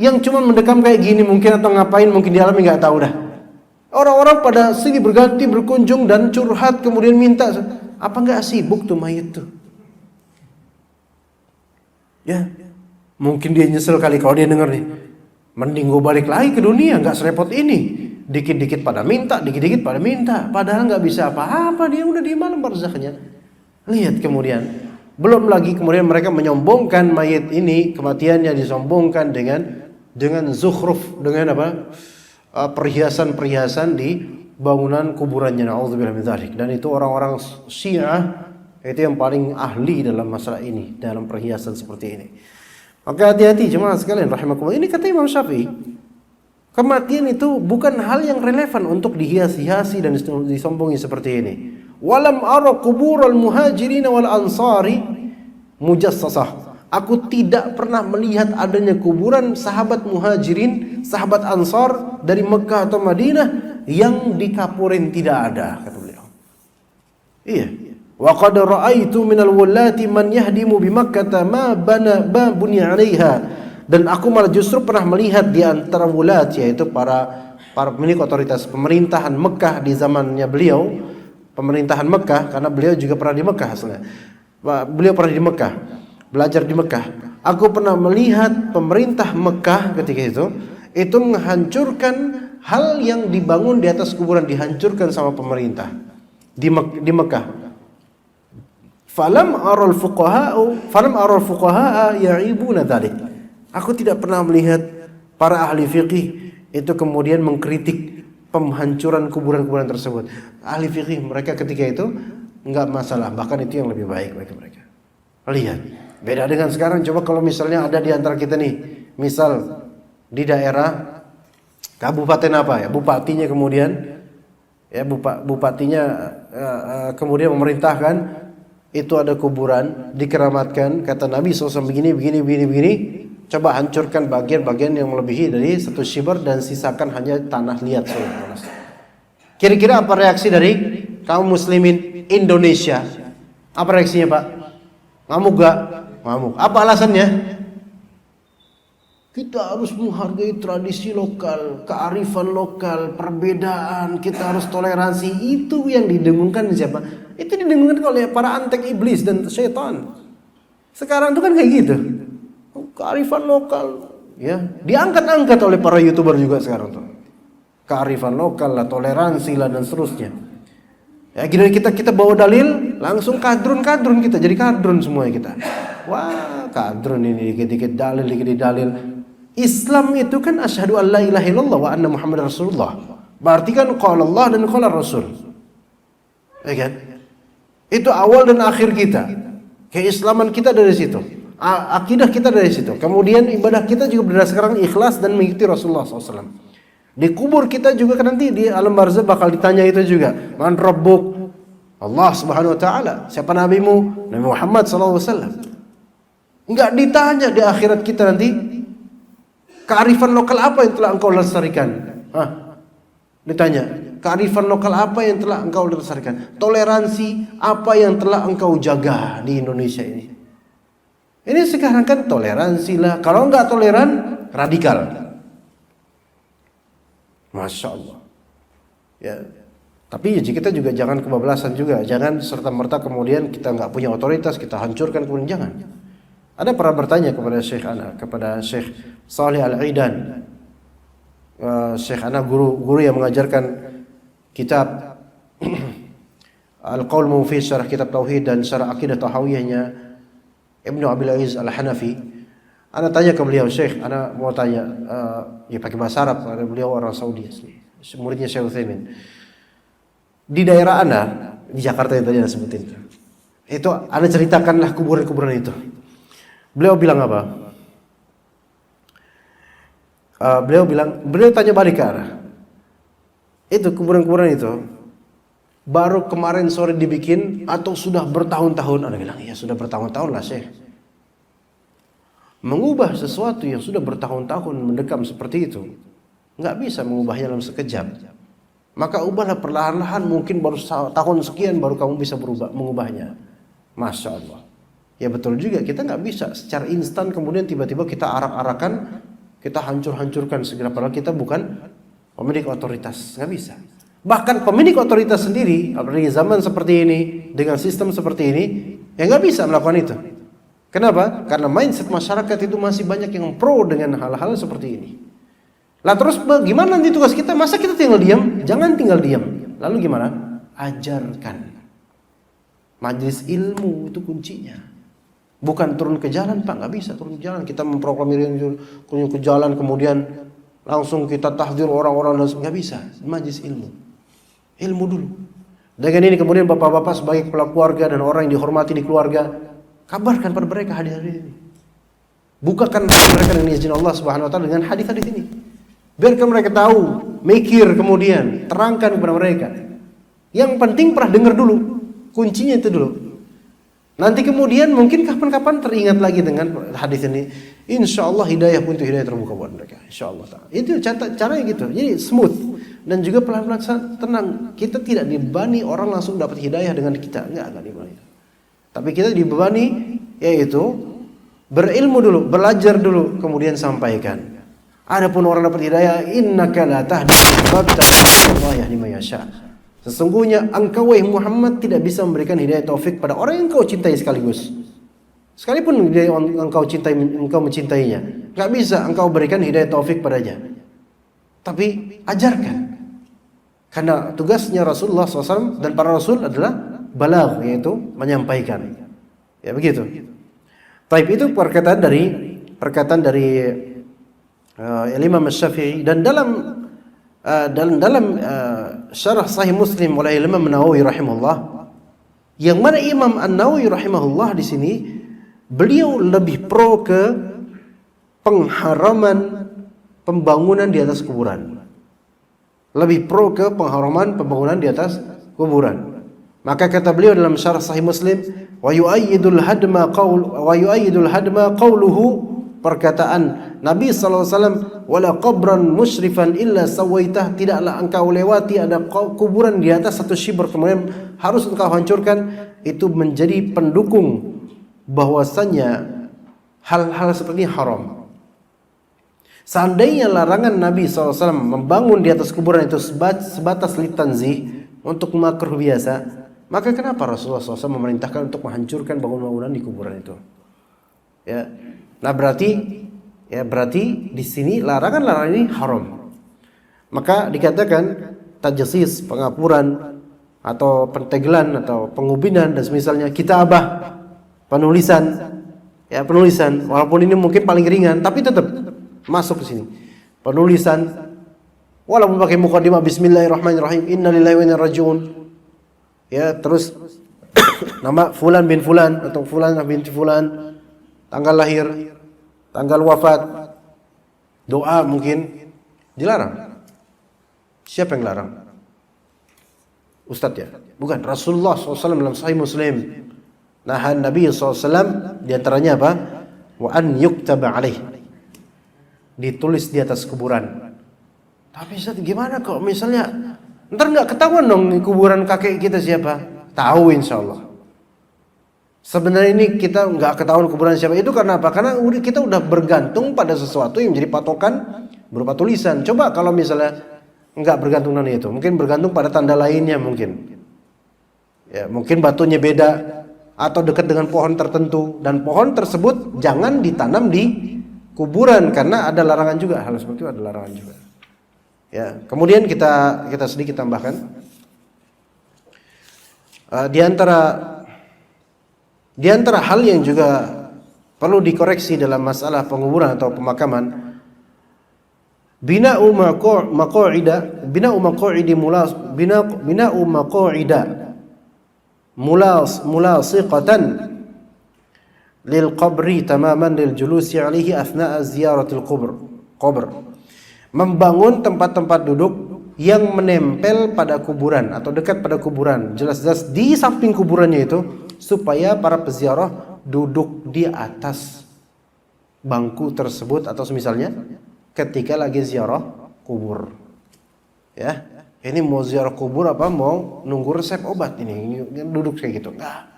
yang cuma mendekam kayak gini mungkin, atau ngapain mungkin di alam nggak tahu dah. Orang-orang pada sini berganti berkunjung dan curhat kemudian minta. Apa enggak sibuk tuh mayit tuh? Ya, mungkin dia nyesel kali kalau dia denger nih. Mending gue balik lagi ke dunia, nggak serepot ini. Dikit-dikit pada minta, dikit-dikit pada minta. Padahal nggak bisa apa-apa, dia udah di malam barzaknya. Lihat kemudian, belum lagi kemudian mereka menyombongkan mayit ini, kematiannya disombongkan dengan zukhruf, dengan apa? Perhiasan-perhiasan di bangunan kuburannya. Nauzubillah min dzalik. Dan itu orang-orang Syiah itu yang paling ahli dalam masalah ini, dalam perhiasan seperti ini. Maka hati-hati jemaah sekalian rahimakumullah. Ini kata Imam Syafi'i, kematian itu bukan hal yang relevan untuk dihias-hiasi dan disombongi seperti ini. Walam ara qubural muhajirin wal ansari mujassasah. Aku tidak pernah melihat adanya kuburan sahabat muhajirin, sahabat ansar dari Mekah atau Madinah yang dikapurin, tidak ada, kata beliau. Iya. Wa qad ra'aitu minal wallati man yahdimu bi Makkah ma buni 'alaiha. Dan aku malah justru pernah melihat di antara wulat, yaitu para pemilik otoritas pemerintahan Mekah di zamannya beliau, pemerintahan Mekah, karena beliau juga pernah di Mekah asalnya. Beliau pernah di Mekah, belajar di Mekah. Aku pernah melihat pemerintah Mekah ketika itu menghancurkan hal yang dibangun di atas kuburan, dihancurkan sama pemerintah di Mekah. Falam aral fuqaha ya'ibuna dzalik. Aku tidak pernah melihat para ahli fikih itu kemudian mengkritik penghancuran kuburan-kuburan tersebut. Ahli fikih mereka ketika itu enggak masalah, bahkan itu yang lebih baik bagi mereka. Lihat, beda dengan sekarang. Coba kalau misalnya ada di antara kita nih, misal di daerah kabupaten apa ya, bupatinya kemudian kemudian memerintahkan itu ada kuburan dikeramatkan, kata Nabi SAW begini. Coba hancurkan bagian-bagian yang melebihi dari 1 shibar dan sisakan hanya tanah liat saja. Kira-kira apa reaksi dari kaum muslimin Indonesia? Apa reaksinya, Pak? Ngamuk gak? Ngamuk. Apa alasannya? Kita harus menghargai tradisi lokal, kearifan lokal, perbedaan, kita harus toleransi. Itu yang didengungkan siapa? Itu didengungkan oleh para antek iblis dan syaitan. Sekarang itu kan kayak gitu. Kearifan lokal, ya, diangkat-angkat oleh para YouTuber juga sekarang tuh. Kearifan lokal lah, toleransi lah dan seterusnya. Ya, gini kita bawa dalil, langsung kadrun kita, jadi kadrun semuanya kita. Wah, kadrun ini dikit-dikit dalil, dikit-dikit dalil. Islam itu kan asyhadu an la ilaha illallah wa anna Muhammadar Rasulullah. Berarti kan qala Allah dan qala Rasul. Ya kan? Itu awal dan akhir kita. Keislaman kita dari situ. Akidah kita dari situ. Kemudian ibadah kita juga berdasarkan ikhlas dan mengikuti Rasulullah SAW. Di kubur kita juga kan nanti di alam barzakh bakal ditanya itu juga. Man rabbuk? Allah Subhanahu wa taala. Siapa nabimu? Nabi Muhammad SAW. Enggak ditanya di akhirat kita nanti. Kearifan lokal apa yang telah engkau lestarikan? Ditanya, kearifan lokal apa yang telah engkau lestarikan? Toleransi apa yang telah engkau jaga di Indonesia ini? Ini sekarang kan toleransi lah. Kalau enggak toleran, radikal. Masya Allah. Ya. Tapi kita juga jangan kebablasan juga. Jangan serta-merta kemudian kita enggak punya otoritas, kita hancurkan kemudian, jangan. Ada pernah bertanya kepada Syekh Saleh Al-Aidan. Syekh Ana guru yang mengajarkan kitab Al-Qaul Mufid, syarah kitab Tauhid dan syarah akidah Tahawiyahnya Ibnu Abil Aziz Al-Hanafi. Ana tanya ke beliau, Syekh, ana mau tanya, ya pakai bahasa Arab, karena beliau orang Saudi asli, muridnya Syekh Utsaimin. Di daerah ana, di Jakarta yang tadi ana sebutin, itu ana ceritakanlah kuburan-kuburan itu. Beliau bilang apa? Beliau tanya balik ke arah. Itu kuburan-kuburan itu baru kemarin sore dibikin atau sudah bertahun-tahun? Ada bilang, ya sudah bertahun-tahun lah Syekh. Mengubah sesuatu yang sudah bertahun-tahun mendekam seperti itu, nggak bisa mengubahnya dalam sekejap. Maka ubahlah perlahan-lahan, mungkin baru tahun sekian baru kamu bisa mengubahnya. Masya Allah. Ya betul juga, kita nggak bisa secara instan kemudian tiba-tiba kita arak-arakan, kita hancur-hancurkan segera, padahal kita bukan pemilik otoritas, nggak bisa. Bahkan pemilik otoritas sendiri, apalagi zaman seperti ini, dengan sistem seperti ini, ya nggak bisa melakukan itu. Kenapa? Karena mindset masyarakat itu masih banyak yang pro dengan hal-hal seperti ini. Lah terus bagaimana nanti tugas kita? Masa kita tinggal diam? Jangan tinggal diam. Lalu gimana? Ajarkan. Majelis ilmu itu kuncinya. Bukan turun ke jalan, Pak, nggak bisa turun ke jalan. Kita memproklamirkan ke jalan kemudian langsung kita tahdzir orang-orang, nggak bisa. Majelis ilmu. Ilmu dulu. Dengan ini kemudian bapak-bapak sebagai kepala keluarga dan orang yang dihormati di keluarga, kabarkan pada mereka hadis-hadis ini. Bukakan mereka dengan izin Allah Subhanahu wa taala dengan hadis-hadis ini. Biarkan mereka tahu, mikir kemudian, terangkan kepada mereka. Yang penting pernah dengar dulu. Kuncinya itu dulu. Nanti kemudian mungkin kapan-kapan teringat lagi dengan hadis ini. Insya Allah hidayah pun itu hidayah terbuka buat mereka. Insya Allah. Itu caranya gitu. Jadi smooth dan juga pelan-pelan tenang. Kita tidak dibebani orang langsung dapat hidayah dengan kita. Enggak dibebani. Tapi kita dibebani yaitu berilmu dulu, belajar dulu, kemudian sampaikan. Adapun orang dapat hidayah, innaka la tahdi man yasha. Sesungguhnya engkau wahai Muhammad tidak bisa memberikan hidayah taufik pada orang yang engkau cintai sekaligus. Sekalipun engkau mencintainya, enggak bisa engkau berikan hidayah taufik padanya. Tapi ajarkan. Karena tugasnya Rasulullah SAW dan para Rasul adalah balagh, yaitu menyampaikan. Ya begitu. Taib itu perkataan dari Imam Syafi'i dan dalam syarah Sahih Muslim oleh Imam Nawawi rahimahullah, yang mana Imam An-Nawawi rahimahullah di sini beliau lebih pro ke pengharaman pembangunan di atas kuburan. Lebih pro ke pengharaman pembangunan di atas kuburan. Maka kata beliau dalam syarah Sahih Muslim, wa yu'ayyidul hadma qawluhu, perkataan Nabi SAW, wala qabran musyrifan illa sawaitah, tidaklah engkau lewati ada kuburan di atas satu shibr kemudian harus engkau hancurkan. Itu menjadi pendukung bahwasannya hal-hal seperti ini haram. Seandainya larangan Nabi SAW membangun di atas kuburan itu sebatas litanzih, untuk makruh biasa, maka kenapa Rasulullah SAW memerintahkan untuk menghancurkan bangunan-bangunan di kuburan itu? Ya, nah berarti di sini larangan ini haram. Maka dikatakan tajassis, pengapuran atau pentegelan atau pengubinan dan semisalnya, kitabah, penulisan, walaupun ini mungkin paling ringan tapi tetap masuk ke sini. Penulisan walaupun pakai mukadimah bismillahirrahmanirrahim, innalillahi wa inna ilaihi raji'un. Ya, terus nama fulan bin fulan atau fulan binti fulan, tanggal lahir, tanggal wafat, doa mungkin dilarang. Siapa yang larang? Ustadz ya? Bukan, Rasulullah SAW dalam Sahih Muslim. Nahan Nabi SAW diantaranya apa? Wa an yuktaba alaih, ditulis di atas kuburan. Tapi Ustaz, gimana kalau misalnya ntar nggak ketahuan dong kuburan kakek kita siapa? Tahu insya Allah. Sebenarnya ini kita nggak ketahuan kuburan siapa itu karena apa? Karena kita udah bergantung pada sesuatu yang menjadi patokan berupa tulisan. Coba kalau misalnya nggak bergantung dengan itu, mungkin bergantung pada tanda lainnya mungkin. Ya, mungkin batunya beda atau dekat dengan pohon tertentu dan pohon tersebut jangan ditanam di kuburan karena ada larangan juga, hal seperti itu ada larangan juga. Ya, kemudian kita sedikit tambahkan di antara hal yang juga perlu dikoreksi dalam masalah penguburan atau pemakaman, bina'u maqa'ida mulasiqatan lil qabri tamaman lil julusi alaihi athna'a ziyaratil qabr. Membangun tempat-tempat duduk yang menempel pada kuburan atau dekat pada kuburan, jelas-jelas di samping kuburannya itu, supaya para peziarah duduk di atas bangku tersebut atau semisalnya ketika lagi ziarah kubur. Ya, ini mau ziarah kubur apa mau nunggu resep obat ini duduk kayak gitu? Enggak.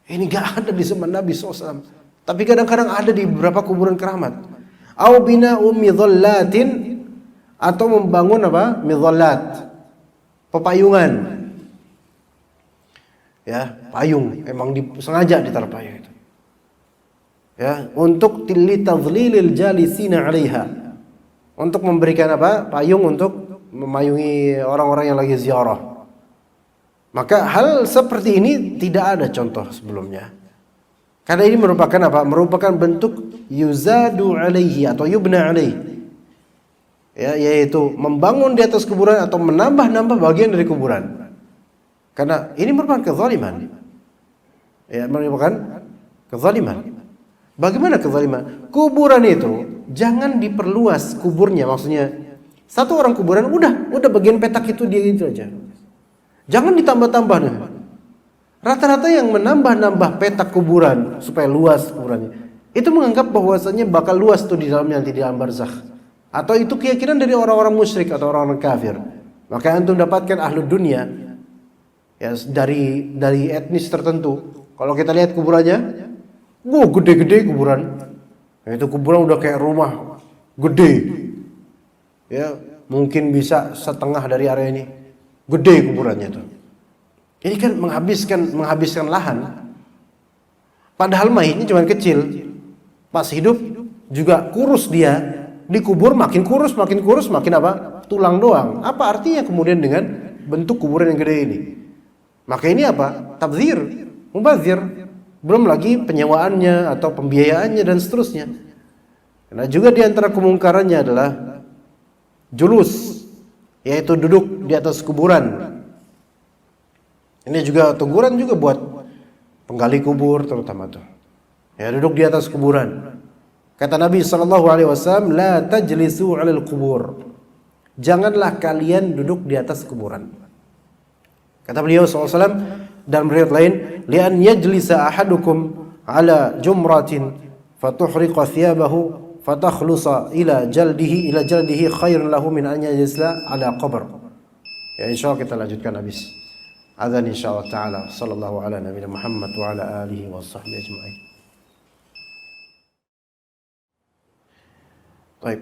Ini enggak ada di zaman Nabi SAW. Tapi kadang-kadang ada di beberapa kuburan keramat. Au bina'u midhallatin, atau membangun apa? Midhallat, pepayungan. Ya, payung emang sengaja ditaruh payung itu. Ya, untuk litadlilil jalisina 'alaiha. Untuk memberikan apa? Payung untuk memayungi orang-orang yang lagi ziarah. Maka hal seperti ini tidak ada contoh sebelumnya. Karena ini merupakan apa? Merupakan bentuk yuzadu 'alaihi atau yubna 'alaihi. Ya, yaitu membangun di atas kuburan atau menambah-nambah bagian dari kuburan. Karena ini merupakan kezaliman. Ya, merupakan kezaliman. Bagaimana kezaliman? Kuburan itu jangan diperluas kuburnya, maksudnya satu orang kuburan udah bagian petak itu dia itu aja. Jangan ditambah-tambah nih. Rata-rata yang menambah-nambah petak kuburan supaya luas kuburannya, itu menganggap bahwasanya bakal luas tuh di dalamnya nanti di alam barzakh. Atau itu keyakinan dari orang-orang musyrik atau orang-orang kafir. Maka antum dapatkan ahlu dunia ya dari etnis tertentu. Kalau kita lihat kuburannya, gede-gede kuburan. Itu kuburan udah kayak rumah gede. Ya, mungkin bisa setengah dari area ini. Gede kuburannya tuh. Ini kan menghabiskan lahan. Padahal mayitnya cuma kecil. Pas hidup juga kurus dia. Dikubur makin kurus makin apa? Tulang doang. Apa artinya kemudian dengan bentuk kuburan yang gede ini? Maka ini apa? Tabdzir, mubadzir. Belum lagi penyewaannya atau pembiayaannya dan seterusnya. Nah, juga di antara kemungkarannya adalah julus, yaitu duduk di atas kuburan. Ini juga teguran juga buat penggali kubur terutama tuh. Ya, duduk di atas kuburan. Kata Nabi SAW, la tajlisu 'alal qubur. Janganlah kalian duduk di atas kuburan. Kata beliau SAW dalam riwayat lain, li'an yajlisa ahadukum 'ala jumratin fatuhriqa thiyabahu fatakhlusa ila jaldihi khairun lahu min an yajlisa 'ala qabr. Ya, insyaallah kita lanjutkan habis adzan insyaallah taala. Sallallahu ala nabiyina Muhammad wa ala alihi washabbihi ajmain. Baik.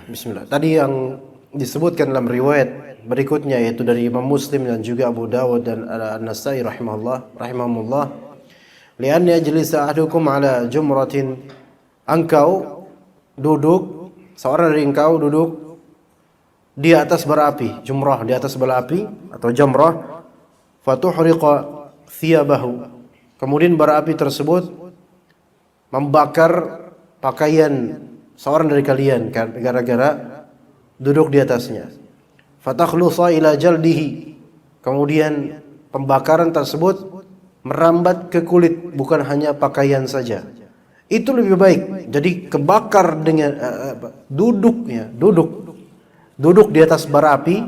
Bismillah. Tadi yang disebutkan dalam riwayat berikutnya yaitu dari Imam Muslim dan juga Abu Dawud dan An-Nasa'i rahimahumullah, li'an yajlisa ahadukum ala jumratin, engkau duduk, seorang dari engkau duduk di atas bara api, jumrah di atas bara api atau jamrah, fatuhriqa thiyabahu, kemudian bara api tersebut membakar pakaian seorang dari kalian gara-gara duduk di atasnya. Fatakhlusa ila jaldihi, kemudian pembakaran tersebut merambat ke kulit, bukan hanya pakaian saja. Itu lebih baik. Jadi kebakar dengan duduk di atas bara api,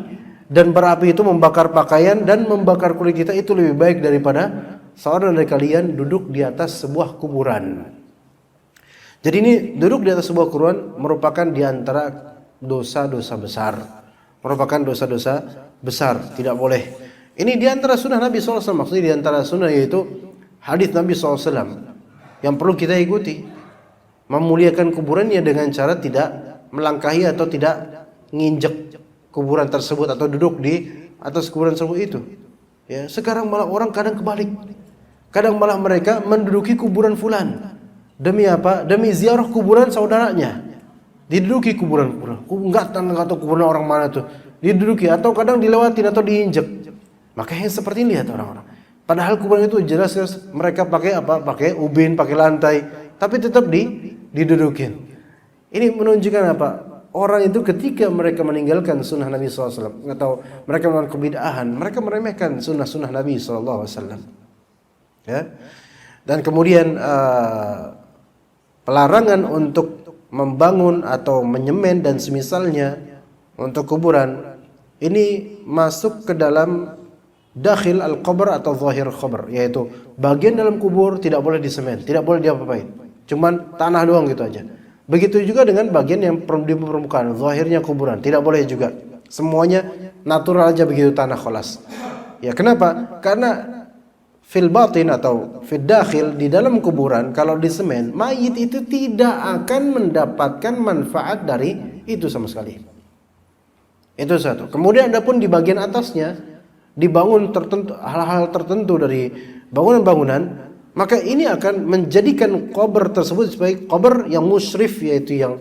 dan bara api itu membakar pakaian dan membakar kulit kita, itu lebih baik daripada seorang dari kalian duduk di atas sebuah kuburan. Jadi ini duduk di atas sebuah kuburan merupakan di antara dosa-dosa besar. Merupakan dosa-dosa besar, tidak boleh. Ini di antara sunnah Nabi SAW, maksudnya di antara sunnah yaitu hadis Nabi SAW yang perlu kita ikuti. Memuliakan kuburannya dengan cara tidak melangkahi atau tidak nginjek kuburan tersebut atau duduk di atas kuburan tersebut itu. Ya, sekarang malah orang kadang kebalik. Kadang malah mereka menduduki kuburan fulan. Demi apa? Demi ziarah kuburan saudaranya. Diduduki kuburan. Enggak tahu kuburan orang mana tuh. Diduduki atau kadang dilewatin atau diinjek. Makanya seperti ini lihat orang-orang. Padahal kuburan itu jelas mereka pakai apa? Pakai ubin, pakai lantai, tapi tetap didudukin. Ini menunjukkan apa? Orang itu ketika mereka meninggalkan sunnah Nabi SAW atau mereka melakukan kebid'ahan, mereka meremehkan sunnah-sunnah Nabi SAW. Ya. Dan kemudian pelarangan untuk membangun atau menyemen dan semisalnya untuk kuburan ini masuk ke dalam dakhil al-qabr atau zahir qabr, yaitu bagian dalam kubur tidak boleh disemen, tidak boleh diapa-apain, cuman tanah doang gitu aja. Begitu juga dengan bagian yang di permukaan, zahirnya kuburan, tidak boleh juga. Semuanya natural aja begitu tanah kholas. Ya, kenapa? Karena fil batin atau fil dakhil, di dalam kuburan kalau disemen, mayit itu tidak akan mendapatkan manfaat dari itu sama sekali. Itu satu. Kemudian adapun di bagian atasnya dibangun tertentu hal-hal tertentu dari bangunan-bangunan, maka ini akan menjadikan kubur tersebut sebagai kubur yang musyrif, yaitu yang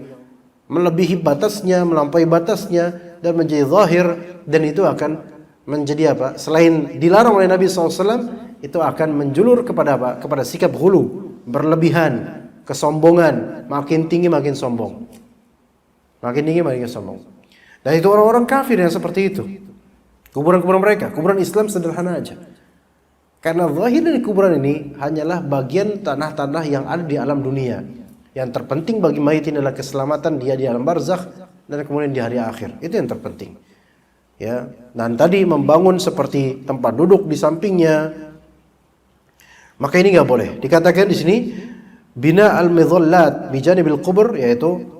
melebihi batasnya, melampaui batasnya dan menjadi zahir, dan itu akan menjadi apa? Selain dilarang oleh Nabi SAW, itu akan menjulur kepada apa? Kepada sikap hulu, berlebihan, kesombongan, makin tinggi makin sombong. Makin tinggi makin sombong. Dan itu orang-orang kafir yang seperti itu. Kuburan-kuburan mereka, kuburan Islam sederhana aja. Karena zahir dari kuburan ini hanyalah bagian tanah-tanah yang ada di alam dunia. Yang terpenting bagi mayit ini adalah keselamatan dia di alam barzakh dan kemudian di hari akhir. Itu yang terpenting. Ya, dan tadi membangun seperti tempat duduk di sampingnya, maka ini nggak boleh. Dikatakan di sini bina al-midhallat bi janibil qubur, yaitu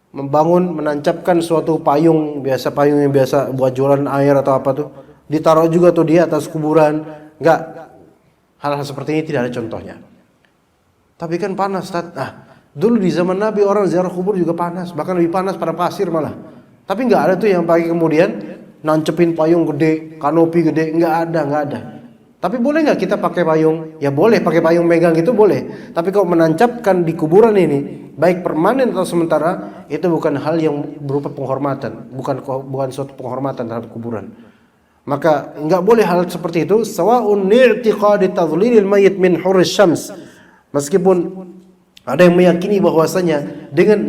membangun, menancapkan suatu payung, biasa payung yang biasa buat jualan air atau apa tuh, ditaruh juga tuh di atas kuburan. Enggak, hal-hal seperti ini tidak ada contohnya. Tapi kan panas, Ustaz. Dulu di zaman Nabi orang ziarah kubur juga panas, bahkan lebih panas pada pasir malah. Tapi enggak ada tuh yang pakai kemudian nancepin payung gede, kanopi gede, enggak ada. Tapi boleh nggak kita pakai payung? Ya boleh, pakai payung megang itu boleh. Tapi kalau menancapkan di kuburan ini, baik permanen atau sementara, itu bukan hal yang berupa penghormatan, bukan suatu penghormatan terhadap kuburan. Maka nggak boleh hal seperti itu. Sawa'un ni'tiqadi tadlilil mayit min hurris syams. Meskipun ada yang meyakini bahwasanya dengan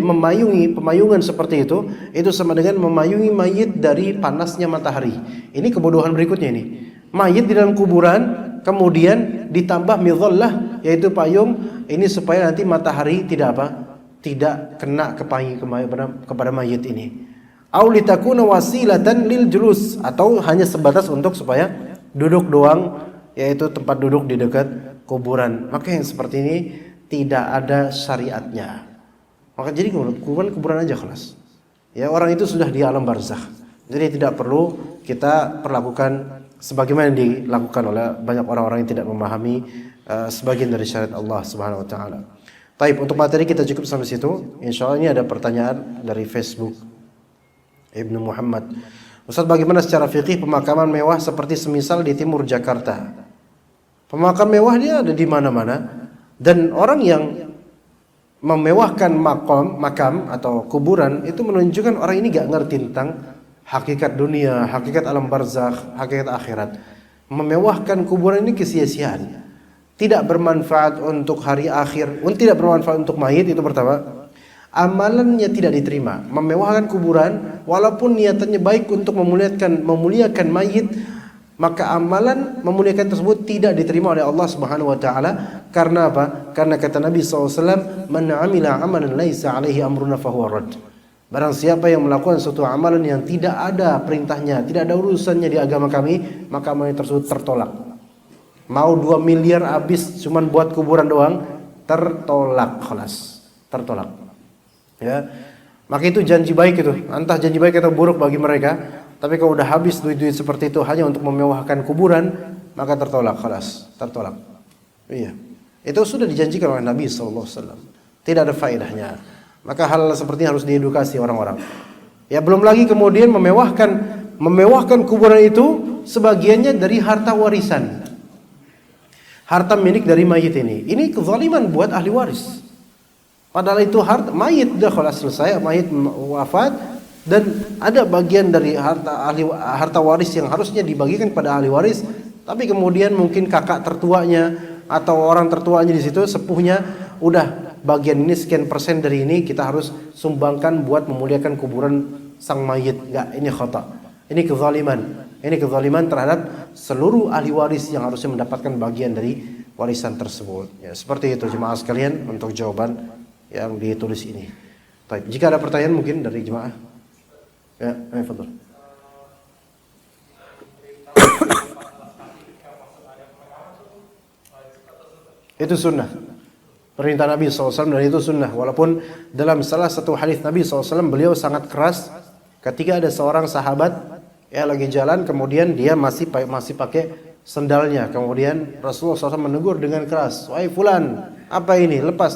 pemayungan seperti itu sama dengan memayungi mayit dari panasnya matahari. Ini kebodohan berikutnya ini. Mayit di dalam kuburan kemudian ditambah midhallah, yaitu payung ini supaya nanti matahari tidak kena kepada mayit ini. Au litakuna wasilatan lil julus, atau hanya sebatas untuk supaya duduk doang, yaitu tempat duduk di dekat kuburan. Maka yang seperti ini tidak ada syariatnya. Maka jadi kuburan aja kelas. Ya, orang itu sudah di alam barzakh. Jadi tidak perlu kita perlakukan sebagaimana yang dilakukan oleh banyak orang-orang yang tidak memahami sebagian dari syariat Allah Subhanahu wa taala. Baik, untuk materi kita cukup sampai situ. Insyaallah ini ada pertanyaan dari Facebook Ibnu Muhammad. Ustaz, bagaimana secara fikih pemakaman mewah seperti semisal di timur Jakarta? Pemakaman mewah dia ada di mana-mana, dan orang yang memewahkan makam atau kuburan itu menunjukkan orang ini gak ngerti tentang hakikat dunia, hakikat alam barzakh, hakikat akhirat. Memewahkan kuburan ini kesia-siaan. Tidak bermanfaat untuk hari akhir, tidak bermanfaat untuk mayit, itu pertama. Amalannya tidak diterima. Memewahkan kuburan walaupun niatannya baik untuk memuliakan mayit, maka amalan memuliakan tersebut tidak diterima oleh Allah Subhanahu wa taala. Karena apa? Karena kata Nabi SAW, "Man 'amila 'amalan laisa 'alaihi amruna fahuwa rad." Barang siapa yang melakukan suatu amalan yang tidak ada perintahnya, tidak ada urusannya di agama kami, maka amalan tersebut tertolak. Mau 2 miliar habis cuman buat kuburan doang, tertolak, khalas. Tertolak. Ya. Maka itu janji baik itu, entah janji baik atau buruk bagi mereka. Tapi kalau udah habis duit-duit seperti itu hanya untuk memewahkan kuburan, maka tertolak, khalas, tertolak. Iya. Itu sudah dijanjikan oleh Nabi SAW. Tidak ada faedahnya. Maka hal seperti ini harus diedukasi orang-orang. Ya, belum lagi kemudian memewahkan kuburan itu sebagiannya dari harta warisan. Harta milik dari mayit ini. Ini kezaliman buat ahli waris. Padahal itu harta mayit dah, kalau selesai mayit wafat, dan ada bagian dari harta waris yang harusnya dibagikan pada ahli waris, tapi kemudian mungkin kakak tertuanya atau orang tertuanya di situ, sepuhnya, udah bagian ini sekian persen dari ini kita harus sumbangkan buat memuliakan kuburan sang mayit. Enggak, ini khata. Ini kezaliman. Ini kezaliman terhadap seluruh ahli waris yang harusnya mendapatkan bagian dari warisan tersebut. Ya, seperti itu jemaah sekalian untuk jawaban yang ditulis ini. Baik, jika ada pertanyaan mungkin dari jemaah. Ya, fadhil. Itu sunnah. Perintah Nabi SAW, dan itu sunnah. Walaupun dalam salah satu hadis Nabi SAW beliau sangat keras ketika ada seorang sahabat lagi jalan, kemudian dia masih pakai sendalnya. Kemudian Rasulullah SAW menegur dengan keras, "Wahai fulan, apa ini? Lepas."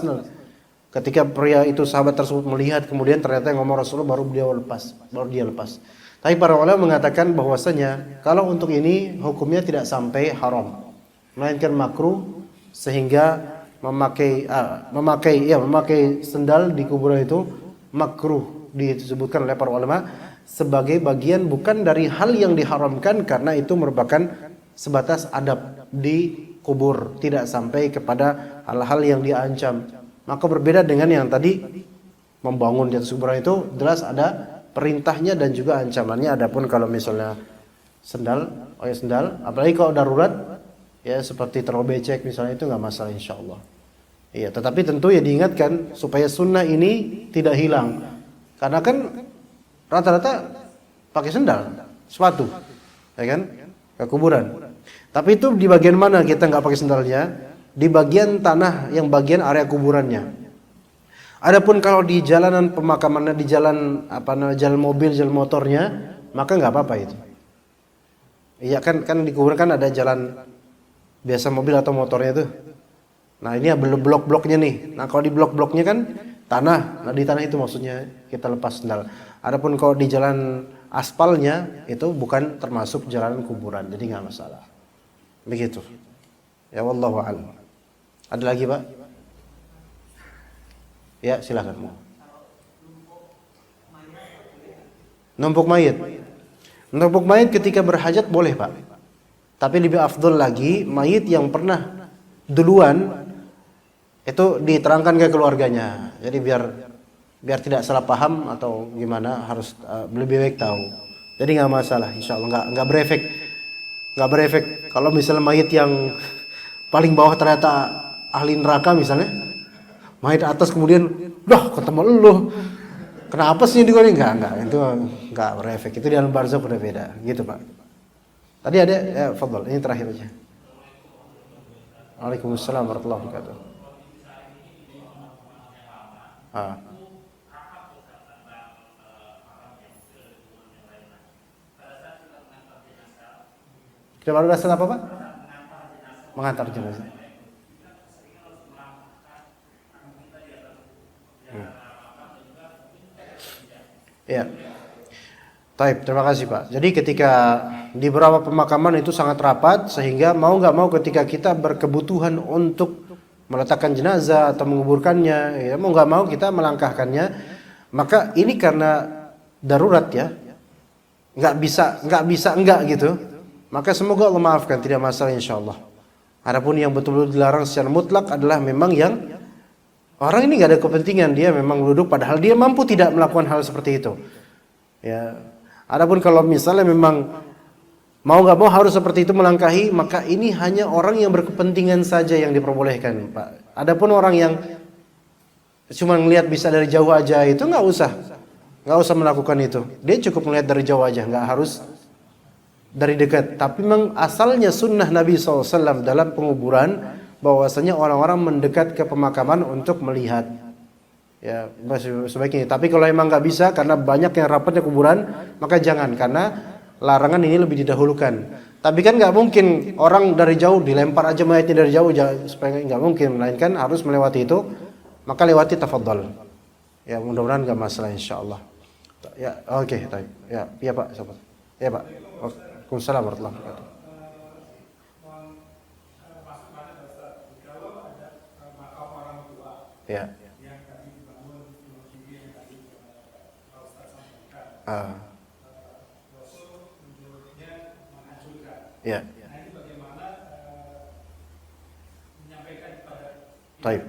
Ketika pria itu, sahabat tersebut melihat, kemudian ternyata yang ngomong Rasulullah baru dia lepas. Tapi para ulama mengatakan bahwasanya kalau untuk ini hukumnya tidak sampai haram, melainkan makruh, sehingga memakai sendal di kuburan itu makruh, disebutkan oleh para ulama sebagai bagian bukan dari hal yang diharamkan, karena itu merupakan sebatas adab di kubur, tidak sampai kepada hal-hal yang diancam. Maka berbeda dengan yang tadi membangun di atas kuburan, itu jelas ada perintahnya dan juga ancamannya. Adapun kalau misalnya sendal, apalagi kalau darurat ya seperti terlalu becek misalnya, itu nggak masalah insyaallah. Iya, tetapi tentu ya diingatkan supaya sunnah ini tidak hilang, karena kan rata-rata pakai sendal, sepatu, ya kan, ke kuburan. Tapi itu di bagian mana kita nggak pakai sendalnya? Di bagian tanah yang bagian area kuburannya. Adapun kalau di jalanan pemakamannya, di jalan jalan mobil, jalan motornya, maka nggak apa-apa itu. Iya kan di kuburan kan ada jalan biasa mobil atau motornya tuh. Nah ini belum blok-bloknya nih. Nah kalau di blok-bloknya kan tanah. Nah di tanah itu maksudnya kita lepas sendal. Adapun kalau di jalan aspalnya itu bukan termasuk jalan kuburan, jadi nggak masalah. Begitu. Ya wallahu a'lam. Ada lagi Pak? Ya silakan. Numpuk mayit. Numpuk mayit ketika berhajat boleh Pak. Tapi lebih afdol lagi mayit yang pernah duluan itu diterangkan ke keluarganya. Jadi biar tidak salah paham atau gimana, harus lebih baik tahu. Jadi nggak masalah, insya Allah nggak berefek. Kalau misalnya mayit yang paling bawah ternyata ahli neraka misalnya, mayit atas kemudian, ketemu lu, kenapa sih digoreng? Enggak, itu nggak berefek. Itu di alam barzakh udah beda, gitu Pak. Tadi ada, ya, fadhal, ini terakhir aja. Waalaikumsalam warahmatullahi wabarakatuh. Kita baru dasar apa Pak? Mengantar jenazah. Ya. Taib, terima kasih Pak. Jadi ketika di beberapa pemakaman itu sangat rapat, sehingga mau nggak mau ketika kita berkebutuhan untuk meletakkan jenazah atau menguburkannya, ya mau nggak mau kita melangkahkannya. Maka ini karena darurat ya, nggak bisa gitu. Maka semoga Allah maafkan, tidak masalah insyaallah. Adapun yang betul-betul dilarang secara mutlak adalah memang yang orang ini nggak ada kepentingan, dia memang duduk padahal dia mampu tidak melakukan hal seperti itu. Ya. Adapun kalau misalnya memang mau nggak mau harus seperti itu melangkahi, maka ini hanya orang yang berkepentingan saja yang diperbolehkan, Pak. Adapun orang yang cuma melihat bisa dari jauh aja, itu nggak usah melakukan itu. Dia cukup melihat dari jauh aja, nggak harus dari dekat. Tapi memang asalnya sunnah Nabi SAW dalam penguburan bahwasanya orang-orang mendekat ke pemakaman untuk melihat. Ya, sebaiknya. Tapi kalau emang nggak bisa karena banyak yang rapatnya kuburan, maka jangan, karena larangan ini lebih didahulukan. Tapi kan nggak mungkin orang dari jauh dilempar aja mayatnya dari jauh, supaya nggak mungkin, melainkan harus melewati itu. Maka lewati tafadhal. Ya mudah-mudahan nggak masalah insyaallah. Ya oke, baik. Ya, iya Pak, sahabat. Ya Pak. Waalaikumsalam warahmatullahi wabarakatuh. Ya. Ya. Baik.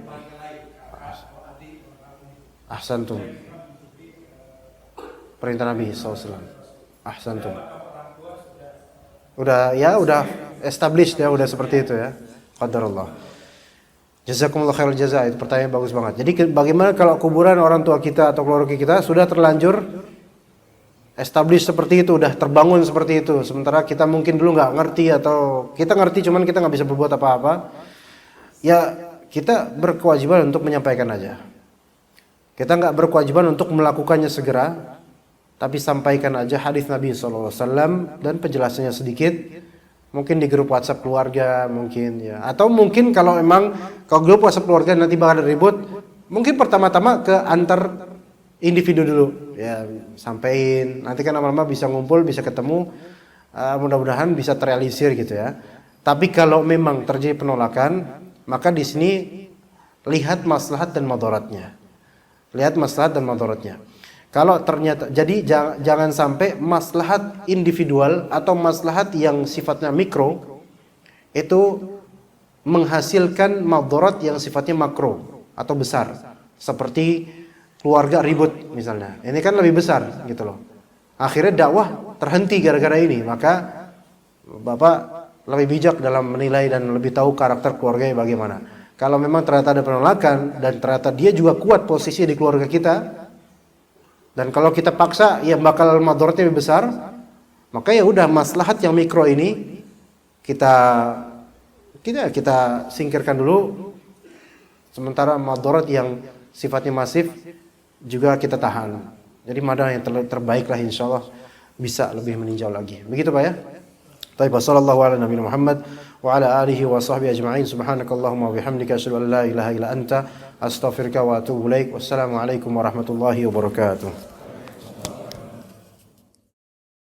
Ahsantum. Perintah Nabi SAW. Ahsantum. Udah established ya, udah seperti itu ya. Qadarullah. Jazakumullah khairul jaza, itu pertanyaan bagus banget. Jadi bagaimana kalau kuburan orang tua kita atau keluarga kita sudah terlanjur established seperti itu, udah terbangun seperti itu, sementara kita mungkin dulu nggak ngerti, atau kita ngerti cuman kita nggak bisa berbuat apa-apa, ya kita berkewajiban untuk menyampaikan aja. Kita nggak berkewajiban untuk melakukannya segera, tapi sampaikan aja hadis Nabi SAW dan penjelasannya sedikit, mungkin di grup WhatsApp keluarga mungkin ya, atau mungkin kalau grup WhatsApp keluarga nanti bakal ribut, mungkin pertama-tama ke antar individu dulu, ya sampein. Nanti kan lama-lama bisa ngumpul, bisa ketemu, mudah-mudahan bisa terrealisir gitu ya. Tapi kalau memang terjadi penolakan, maka di sini lihat maslahat dan madaratnya. Lihat maslahat dan madaratnya. Kalau ternyata, jadi jangan sampai maslahat individual atau maslahat yang sifatnya mikro itu menghasilkan madarat yang sifatnya makro atau besar. Seperti keluarga ribut misalnya. Ini kan lebih besar gitu loh. Akhirnya dakwah terhenti gara-gara ini. Maka Bapak lebih bijak dalam menilai dan lebih tahu karakter keluarganya bagaimana. Kalau memang ternyata ada penolakan dan ternyata dia juga kuat posisi di keluarga kita, dan kalau kita paksa ya bakal madaratnya lebih besar, maka ya udah maslahat yang mikro ini kita singkirkan dulu, sementara madarat yang sifatnya masif juga kita tahan. Jadi mana yang terbaik lah, insyaallah bisa lebih meninjau lagi. Begitu Pak ya? Baik, sallallahu ala nabiyina Muhammad wa ala alihi wa sahbihi ajma'in. Subhanakallahumma wa bihamdika asyhadu an la ilaha illa anta astaghfiruka wa atubu ilaik. Wassalamu alaikum warahmatullahi wabarakatuh.